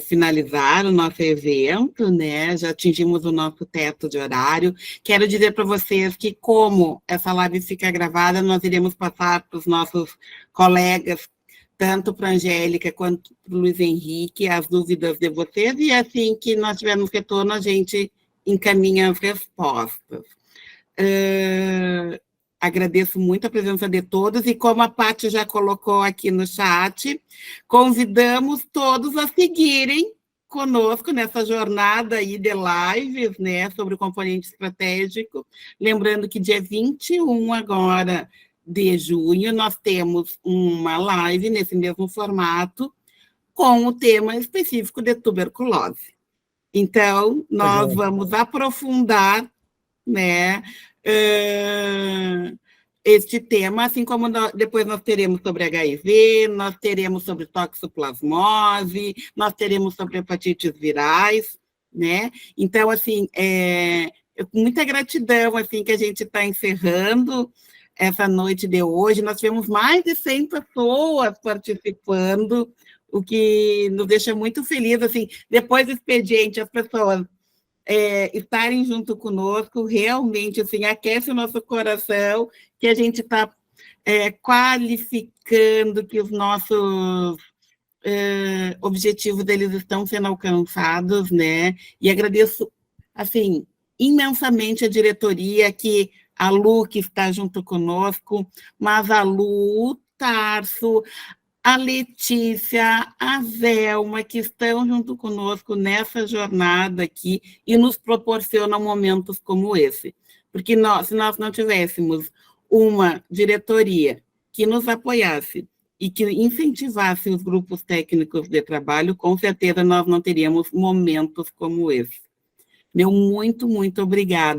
finalizar o nosso evento, né? Já atingimos o nosso teto de horário. Quero dizer para vocês que, como essa live fica gravada, nós iremos passar para os nossos colegas, tanto para a Angélica quanto para o Luiz Henrique, as dúvidas de vocês, e assim que nós tivermos retorno, a gente encaminha as respostas. Agradeço muito a presença de todos, e como a Paty já colocou aqui no chat, convidamos todos a seguirem conosco nessa jornada aí de lives, né, sobre o componente estratégico. Lembrando que dia 21 agora de junho, nós temos uma live nesse mesmo formato, com o tema específico de tuberculose. Então, nós vamos aprofundar, né, este tema, assim como depois nós teremos sobre HIV, nós teremos sobre toxoplasmose, nós teremos sobre hepatites virais, né? Então, assim, com muita gratidão, assim, que a gente está encerrando essa noite de hoje. Nós tivemos mais de 100 pessoas participando, o que nos deixa muito feliz, assim, depois do expediente, as pessoas estarem junto conosco, realmente, assim, aquece o nosso coração, que a gente está qualificando, que os nossos objetivos deles estão sendo alcançados, né? E agradeço, assim, imensamente a diretoria, que a Lu, que está junto conosco, mas a Lu, o Tarso, a Letícia, a Velma, que estão junto conosco nessa jornada aqui e nos proporcionam momentos como esse. Porque se nós não tivéssemos uma diretoria que nos apoiasse e que incentivasse os grupos técnicos de trabalho, com certeza nós não teríamos momentos como esse. Meu muito, muito obrigada.